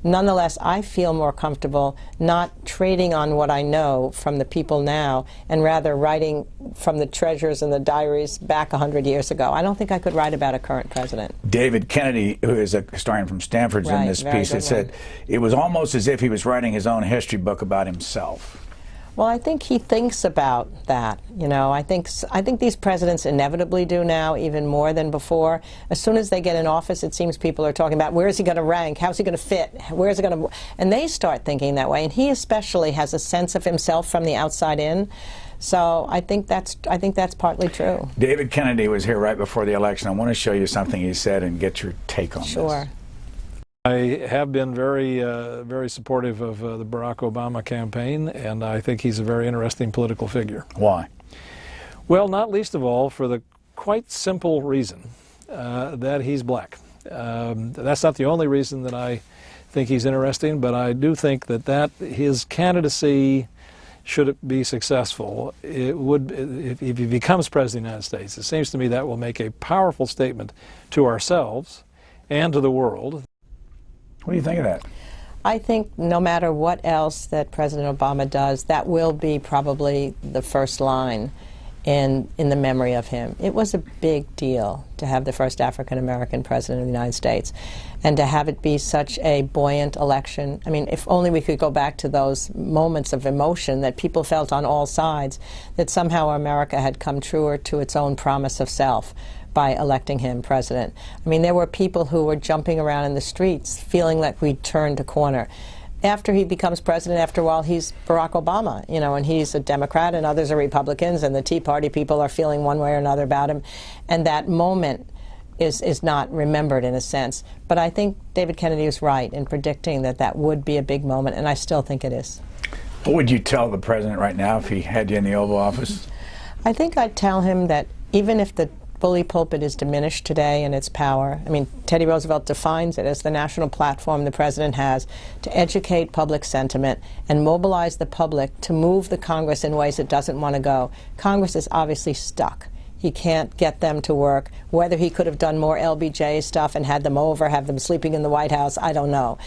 Nonetheless, I feel more comfortable not trading on what I know from the people now and rather writing from the treasures and the diaries back 100 years ago. I don't think I could write about a current president. David Kennedy, who is a historian from Stanford's in this piece, had said it was almost as if he was writing his own history book about himself. Well, I think he thinks about that. You know, I think these presidents inevitably do now, even more than before. As soon as they get in office, it seems people are talking about where is he going to rank, how's he going to fit, where is he going to, and they start thinking that way. And he especially has a sense of himself from the outside in. So I think that's partly true. David Kennedy was here right before the election. I want to show you something he said and get your take on this. Sure. I have been very supportive of the Barack Obama campaign, and I think he's a very interesting political figure. Why? Well, not least of all for the quite simple reason that he's black. That's not the only reason that I think he's interesting, but I do think that his candidacy, should it be successful, it would, if he becomes President of the United States, it seems to me that will make a powerful statement to ourselves and to the world. What do you think of that? I think no matter what else that President Obama does, that will be probably the first line in the memory of him. It was a big deal to have the first African-American president of the United States, and to have it be such a buoyant election. I mean, if only we could go back to those moments of emotion that people felt on all sides, that somehow America had come truer to its own promise of self by electing him president. I mean, there were people who were jumping around in the streets feeling like we'd turned a corner. After he becomes president, after a while, he's Barack Obama, you know, and he's a Democrat and others are Republicans, and the Tea Party people are feeling one way or another about him. And that moment is not remembered in a sense. But I think David Kennedy was right in predicting that that would be a big moment, and I still think it is. What would you tell the president right now if he had you in the Oval Office? I think I'd tell him that even if the Bully Pulpit is diminished today in its power. I mean, Teddy Roosevelt defines it as the national platform the president has to educate public sentiment and mobilize the public to move the Congress in ways it doesn't want to go. Congress is obviously stuck. He can't get them to work. Whether he could have done more LBJ stuff and had them over, have them sleeping in the White House, I don't know.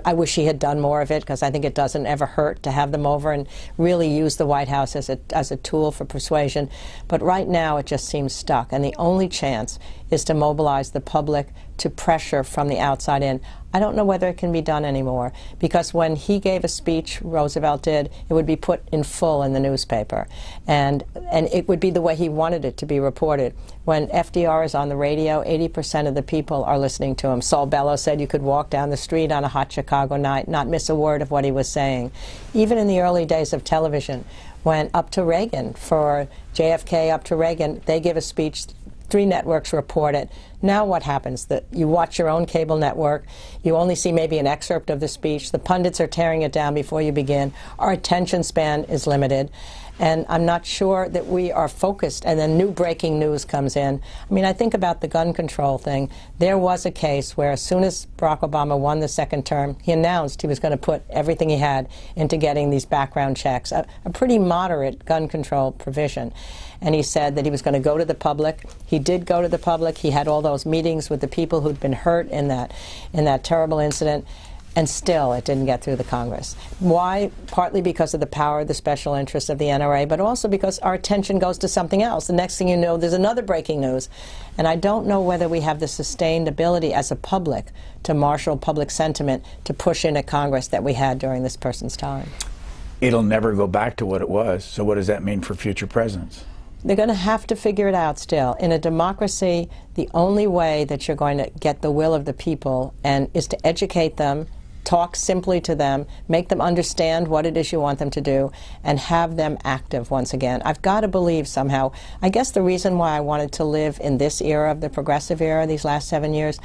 I wish he had done more of it, because I think it doesn't ever hurt to have them over and really use the White House as a tool for persuasion. But right now it just seems stuck, and the only chance is to mobilize the public to pressure from the outside in. I don't know whether it can be done anymore, because when he gave a speech, Roosevelt did, it would be put in full in the newspaper, and it would be the way he wanted it to be reported. When FDR is on the radio, 80% of the people are listening to him. Saul Bellow said you could walk down the street on a hot Chicago night, not miss a word of what he was saying. Even in the early days of television, when up to Reagan, for JFK up to Reagan, they give a speech, 3 networks report it. Now what happens? You watch your own cable network, you only see maybe an excerpt of the speech, the pundits are tearing it down before you begin, our attention span is limited, and I'm not sure that we are focused, and then new breaking news comes in. I mean, I think about the gun control thing. There was a case where as soon as Barack Obama won the second term, he announced he was going to put everything he had into getting these background checks, a pretty moderate gun control provision. And he said that he was going to go to the public. He did go to the public. He had all those meetings with the people who'd been hurt in that terrible incident, and still it didn't get through the Congress. Why? Partly because of the power of the special interests of the NRA, but also because our attention goes to something else. The next thing you know, there's another breaking news. And I don't know whether we have the sustained ability as a public to marshal public sentiment to push in at Congress that we had during this person's time. It'll never go back to what it was. So what does that mean for future presidents? They're going to have to figure it out still. In a democracy, the only way that you're going to get the will of the people is to educate them, talk simply to them, make them understand what it is you want them to do, and have them active once again. I've got to believe somehow. I guess the reason why I wanted to live in this era of the progressive era, these last 7 years,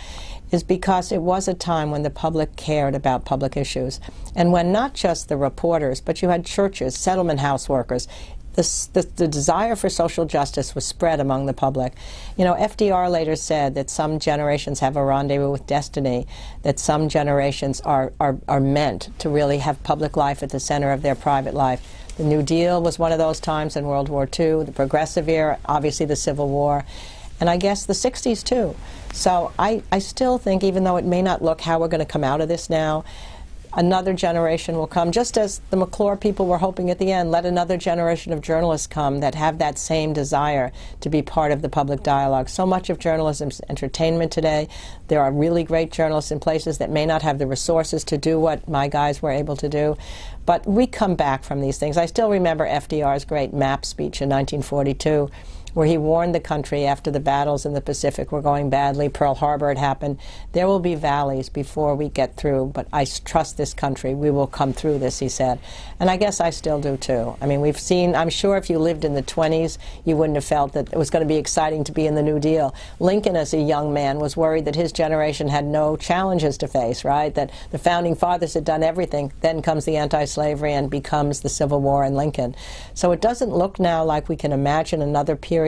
is because it was a time when the public cared about public issues. And when not just the reporters, but you had churches, settlement house workers, the desire for social justice was spread among the public. You know, FDR later said that some generations have a rendezvous with destiny, that some generations are meant to really have public life at the center of their private life. The New Deal was one of those times in World War II, the progressive era, obviously the Civil War, and I guess the 60s too. So I still think, even though it may not look how we're going to come out of this now, another generation will come, just as the McClure people were hoping at the end. Let another generation of journalists come that have that same desire to be part of the public dialogue. So much of journalism's entertainment today. There are really great journalists in places that may not have the resources to do what my guys were able to do. But we come back from these things. I still remember FDR's great MAP speech in 1942, where he warned the country after the battles in the Pacific were going badly, Pearl Harbor had happened. There will be valleys before we get through, but I trust this country. We will come through this, he said. And I guess I still do too. I mean, we've seen, I'm sure if you lived in the 20s, you wouldn't have felt that it was going to be exciting to be in the New Deal. Lincoln, as a young man, was worried that his generation had no challenges to face, right? That the founding fathers had done everything. Then comes the anti-slavery and becomes the Civil War and Lincoln. So it doesn't look now like we can imagine another period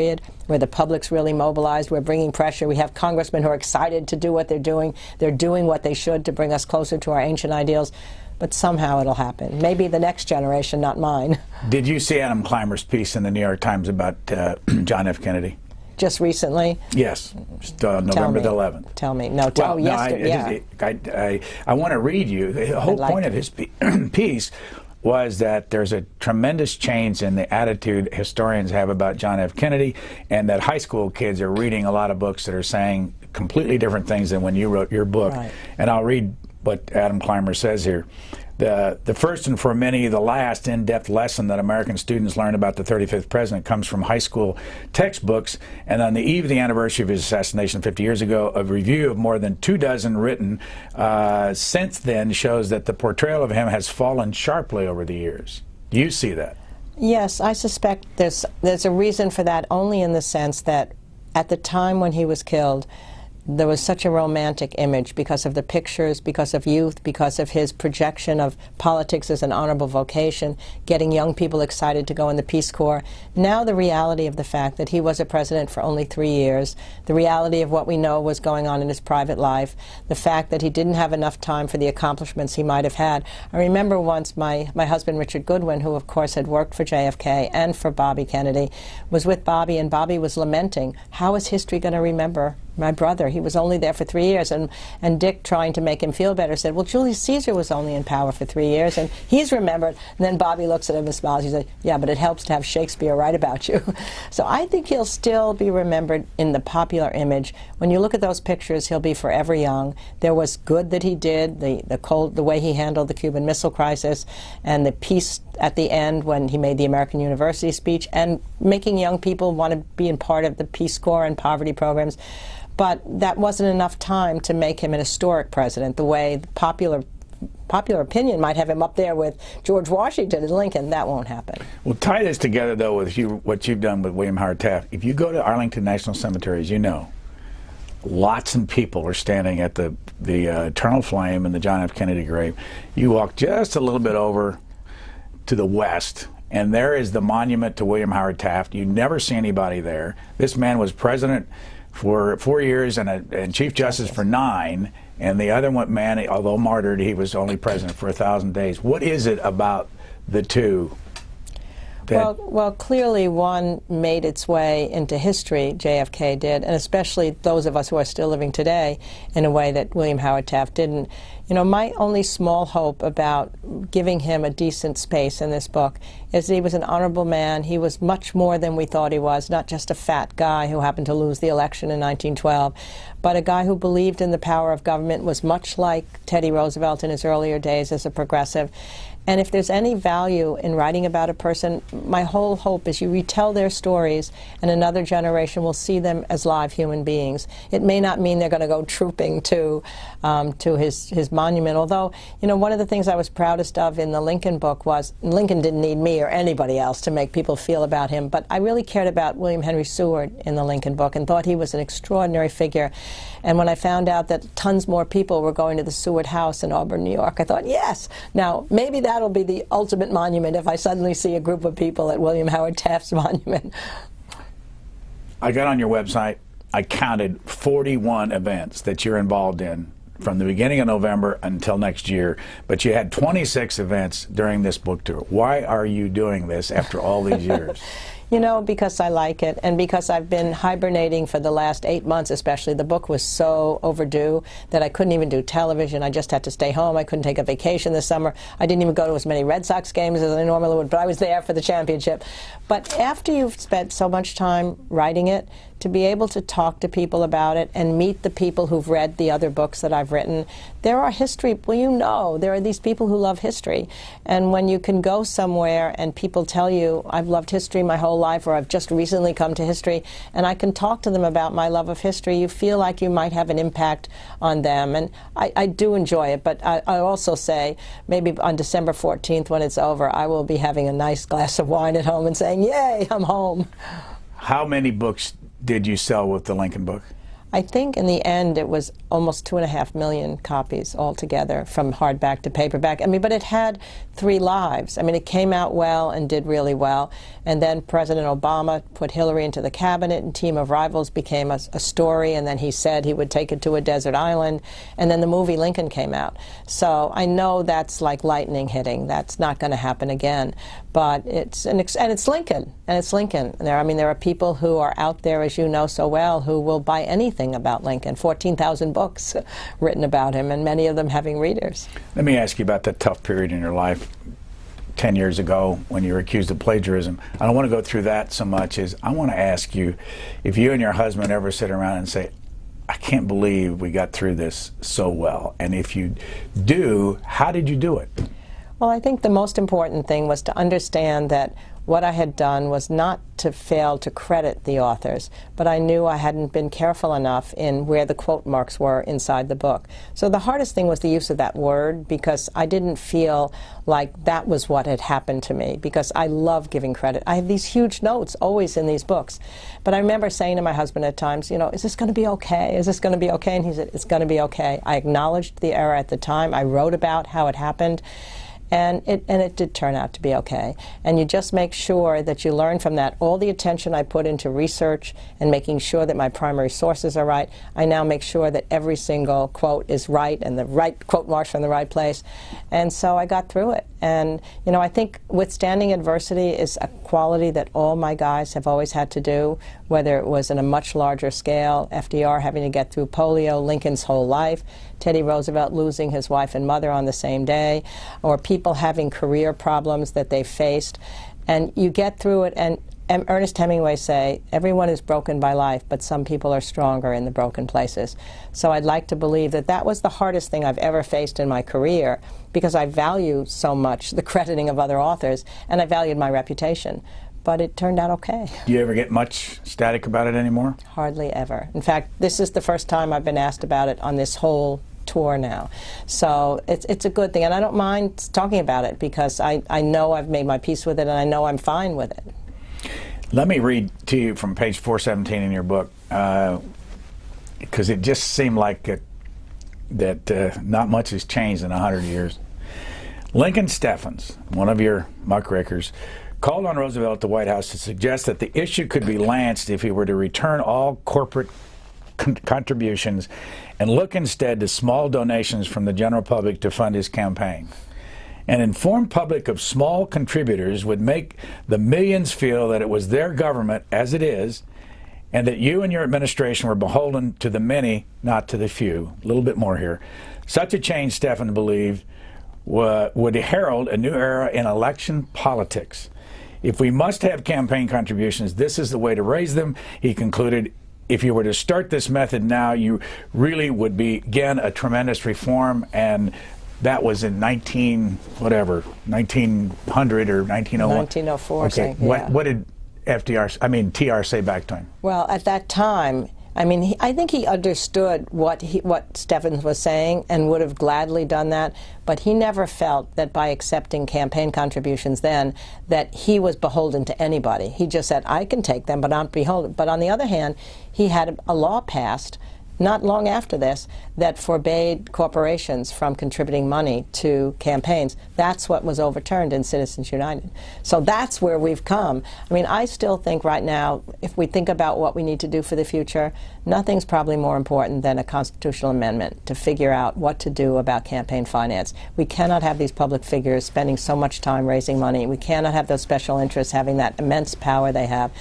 where the public's really mobilized. We're bringing pressure. We have congressmen who are excited to do what they're doing. They're doing what they should to bring us closer to our ancient ideals. But somehow it'll happen. Maybe the next generation, not mine. Did you see Adam Clymer's piece in the New York Times about John F. Kennedy? Just recently? Yes, November the 11th. Tell me. No, tell me. Yesterday. I want to read you. The whole point of his piece was that there's a tremendous change in the attitude historians have about John F. Kennedy, and that high school kids are reading a lot of books that are saying completely different things than when you wrote your book. Right. And I'll read what Adam Clymer says here. The first and for many the last in-depth lesson that American students learn about the 35th president comes from high school textbooks, and on the eve of the anniversary of his assassination 50 years ago, a review of more than 24 written since then shows that the portrayal of him has fallen sharply over the years. Do you see that? Yes, I suspect there's a reason for that, only in the sense that at the time when he was killed, there was such a romantic image because of the pictures, because of youth, because of his projection of politics as an honorable vocation, getting young people excited to go in the Peace Corps. Now the reality of the fact that he was a president for only 3 years, the reality of what we know was going on in his private life, the fact that he didn't have enough time for the accomplishments he might have had. I remember once my husband, Richard Goodwin, who of course had worked for JFK and for Bobby Kennedy, was with Bobby, and Bobby was lamenting, how is history going to remember my brother? He was only there for 3 years. And Dick, trying to make him feel better, said, well, Julius Caesar was only in power for 3 years, and he's remembered. And then Bobby looks at him and smiles. He said, yeah, but it helps to have Shakespeare write about you. So I think he'll still be remembered in the popular image. When you look at those pictures, he'll be forever young. There was good that he did, the way he handled the Cuban Missile Crisis, and the peace at the end when he made the American University speech, and making young people want to be in part of the Peace Corps and poverty programs. But that wasn't enough time to make him an historic president, the way the popular opinion might have him up there with George Washington and Lincoln. That won't happen. Well, tie this together, though, with what you've done with William Howard Taft. If you go to Arlington National Cemetery, as you know, lots of people are standing at the eternal flame in the John F. Kennedy grave. You walk just a little bit over to the west, and there is the monument to William Howard Taft. You never see anybody there. This man was president for 4 years and Chief Justice for 9, and the other one, man, although martyred, he was only president for 1,000 days. What is it about the two? Well, clearly one made its way into history, JFK did, and especially those of us who are still living today, in a way that William Howard Taft didn't. You know, my only small hope about giving him a decent space in this book is that he was an honorable man. He was much more than we thought he was, not just a fat guy who happened to lose the election in 1912, but a guy who believed in the power of government, was much like Teddy Roosevelt in his earlier days as a progressive. And if there's any value in writing about a person, my whole hope is you retell their stories and another generation will see them as live human beings. It may not mean they're going to go trooping to his monument, although, you know, one of the things I was proudest of in the Lincoln book was Lincoln didn't need me or anybody else to make people feel about him, but I really cared about William Henry Seward in the Lincoln book and thought he was an extraordinary figure. And when I found out that tons more people were going to the Seward House in Auburn, New York, I thought, yes, now maybe that'll be the ultimate monument if I suddenly see a group of people at William Howard Taft's monument. I got on your website, I counted 41 events that you're involved in from the beginning of November until next year, but you had 26 events during this book tour. Why are you doing this after all these years? You know, because I like it, and because I've been hibernating for the last 8 months especially. The book was so overdue that I couldn't even do television. I just had to stay home. I couldn't take a vacation this summer. I didn't even go to as many Red Sox games as I normally would, but I was there for the championship. But after you've spent so much time writing it, to be able to talk to people about it and meet the people who've read the other books that I've written, there are history, well, you know, there are these people who love history. And when you can go somewhere and people tell you, I've loved history my whole life, or I've just recently come to history, and I can talk to them about my love of history, you feel like you might have an impact on them. And I do enjoy it, but I also say maybe on December 14th when it's over, I will be having a nice glass of wine at home and saying, yay, I'm home. How many books did you sell with the Lincoln book? I think in the end it was almost 2.5 million copies altogether, from hardback to paperback. I mean, but it had 3 lives. I mean, it came out well and did really well. And then President Obama put Hillary into the cabinet, and Team of Rivals became a story, and then he said he would take it to a desert island, and then the movie Lincoln came out. So I know that's like lightning hitting. That's not going to happen again. But it's it's Lincoln, and it's Lincoln. I mean, there are people who are out there, as you know so well, who will buy anything about Lincoln. 14,000 books written about him, and many of them having readers. Let me ask you about that tough period in your life 10 years ago when you were accused of plagiarism. I don't want to go through that so much as I want to ask you if you and your husband ever sit around and say, I can't believe we got through this so well. And if you do, how did you do it? Well, I think the most important thing was to understand that what I had done was not to fail to credit the authors, but I knew I hadn't been careful enough in where the quote marks were inside the book. So the hardest thing was the use of that word, because I didn't feel like that was what had happened to me, because I love giving credit. I have these huge notes always in these books. But I remember saying to my husband at times, you know, is this going to be okay? Is this going to be okay? And he said, it's going to be okay. I acknowledged the error at the time. I wrote about how it happened. And it did turn out to be okay. And you just make sure that you learn from that. All the attention I put into research and making sure that my primary sources are right, I now make sure that every single quote is right and the right quote marks from the right place. And so I got through it. And, you know, I think withstanding adversity is a quality that all my guys have always had to do, whether it was in a much larger scale, FDR having to get through polio, Lincoln's whole life, Teddy Roosevelt losing his wife and mother on the same day, or people having career problems that they faced. And you get through it, and Ernest Hemingway say, everyone is broken by life, but some people are stronger in the broken places. So I'd like to believe that that was the hardest thing I've ever faced in my career, because I value so much the crediting of other authors, and I valued my reputation. But it turned out okay. Do you ever get much static about it anymore? Hardly ever. In fact, this is the first time I've been asked about it on this whole tour now. So it's a good thing, and I don't mind talking about it, because I know I've made my peace with it, and I know I'm fine with it. Let me read to you from page 417 in your book, because it just seemed like that not much has changed in 100 years. Lincoln Steffens, one of your muckrakers, called on Roosevelt at the White House to suggest that the issue could be lanced if he were to return all corporate contributions and look instead to small donations from the general public to fund his campaign. An informed public of small contributors would make the millions feel that it was their government, as it is, and that you and your administration were beholden to the many, not to the few. A little bit more here. Such a change, Steffens believed, would herald a new era in election politics. If we must have campaign contributions, this is the way to raise them, he concluded. if you were to start this method now, you really would begin a tremendous reform, and that was in 1900 or 1901. 1904. Okay. What did TR say back to him? Well, at that time, I mean, I think he understood what Steffens was saying and would have gladly done that, but he never felt that by accepting campaign contributions then that he was beholden to anybody. He just said, I can take them, but I'm beholden. But on the other hand, he had a law passed not long after this that forbade corporations from contributing money to campaigns. That's what was overturned in Citizens United. So that's where we've come. I mean, I still think right now, if we think about what we need to do for the future, nothing's probably more important than a constitutional amendment to figure out what to do about campaign finance. We cannot have these public figures spending so much time raising money. We cannot have those special interests having that immense power they have.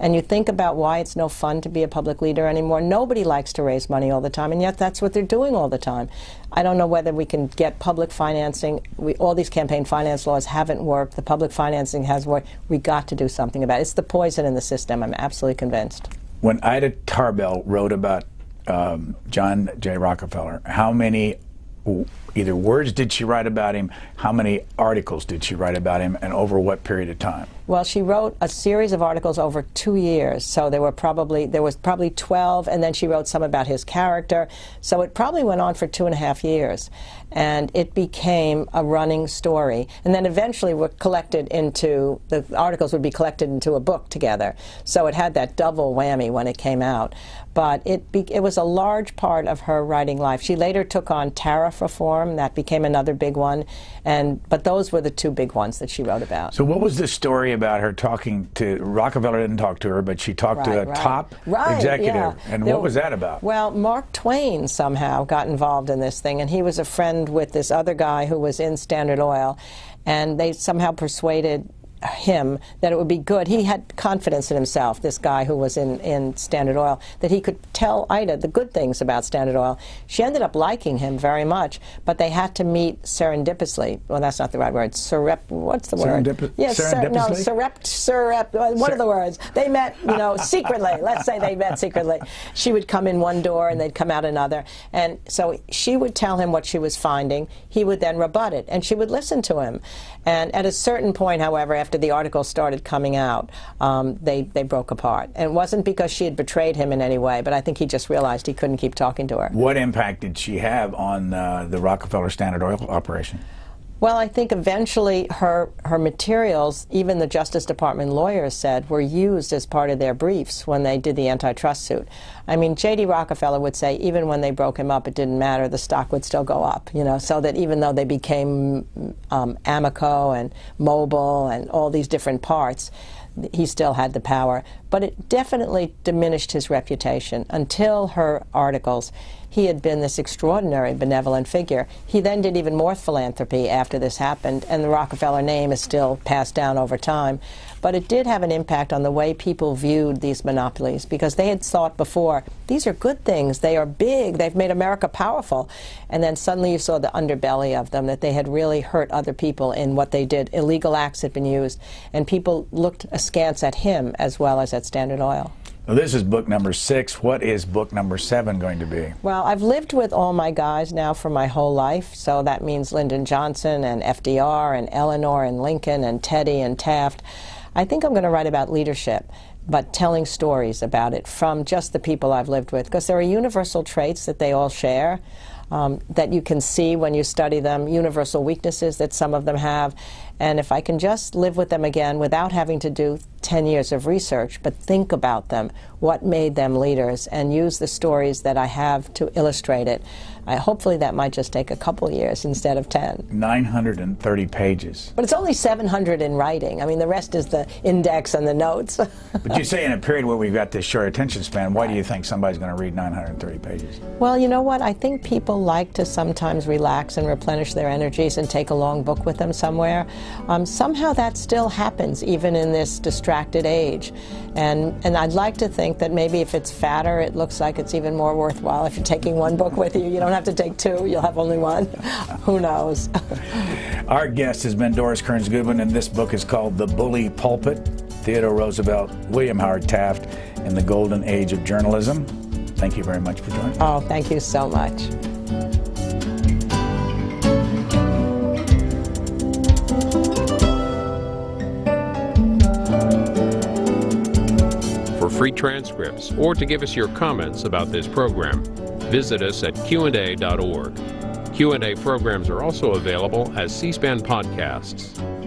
And you think about why it's no fun to be a public leader anymore. Nobody likes to raise money all the time, and yet that's what they're doing all the time. I don't know whether we can get public financing. All these campaign finance laws haven't worked. The public financing has worked. We got to do something about it. It's the poison in the system. I'm absolutely convinced. When Ida Tarbell wrote about John J. Rockefeller, how many either words did she write about him, how many articles did she write about him, and over what period of time? Well, she wrote a series of articles over 2 years, so there was probably 12, and then she wrote some about his character, so it probably went on for 2.5 years, and it became a running story, and then eventually the articles would be collected into a book together, so it had that double whammy when it came out. But it was a large part of her writing life. She later took on tariff reform. That became another big one. But those were the two big ones that she wrote about. So what was the story about her talking to, Rockefeller didn't talk to her, but she talked to a top executive. Yeah. And what was that about? Well, Mark Twain somehow got involved in this thing, and he was a friend with this other guy who was in Standard Oil, and they somehow persuaded him that it would be good. He had confidence in himself, this guy who was in Standard Oil, that he could tell Ida the good things about Standard Oil. She ended up liking him very much, but they had to meet serendipitously. Well, that's not the right word. What's the word? Yes, serendipitously? One of the words. They met, secretly. Let's say they met secretly. She would come in one door and they'd come out another. And so she would tell him what she was finding. He would then rebut it, and she would listen to him. And at a certain point, however, after the article started coming out, they broke apart. And it wasn't because she had betrayed him in any way, but I think he just realized he couldn't keep talking to her. What impact did she have on the Rockefeller Standard Oil operation? Well, I think eventually her materials, even the Justice Department lawyers said, were used as part of their briefs when they did the antitrust suit. I mean, J.D. Rockefeller would say even when they broke him up, it didn't matter. The stock would still go up, so that even though they became Amoco and Mobil and all these different parts, he still had the power. But it definitely diminished his reputation. Until her articles, he had been this extraordinary benevolent figure. He then did even more philanthropy after this happened, and the Rockefeller name is still passed down over time. But it did have an impact on the way people viewed these monopolies, because they had thought before, these are good things, they are big, they've made America powerful. And then suddenly you saw the underbelly of them, that they had really hurt other people in what they did. Illegal acts had been used, and people looked askance at him as well as at Standard Oil. Well, this is book number 6. What is book number 7 going to be? Well, I've lived with all my guys now for my whole life, so that means Lyndon Johnson and FDR and Eleanor and Lincoln and Teddy and Taft. I think I'm going to write about leadership, but telling stories about it from just the people I've lived with, because there are universal traits that they all share, that you can see when you study them, universal weaknesses that some of them have. And if I can just live with them again without having to do 10 years of research, but think about them, what made them leaders, and use the stories that I have to illustrate it, hopefully that might just take a couple years instead of 10. 930 pages. But it's only 700 in writing. I mean, the rest is the index and the notes. But you say in a period where we've got this short attention span, why do you think somebody's going to read 930 pages? Well, you know what? I think people like to sometimes relax and replenish their energies and take a long book with them somewhere. Somehow that still happens, even in this distracted age. And I'd like to think that maybe if it's fatter, it looks like it's even more worthwhile if you're taking one book with you. You don't have to take 2, you'll have only 1. Who knows? Our guest has been Doris Kearns Goodwin, and this book is called The Bully Pulpit, Theodore Roosevelt, William Howard Taft, and the Golden Age of Journalism. Thank you very much for joining me. Oh, thank you so much. For free transcripts or to give us your comments about this program, visit us at qanda.org. Q&A programs are also available as C-SPAN podcasts.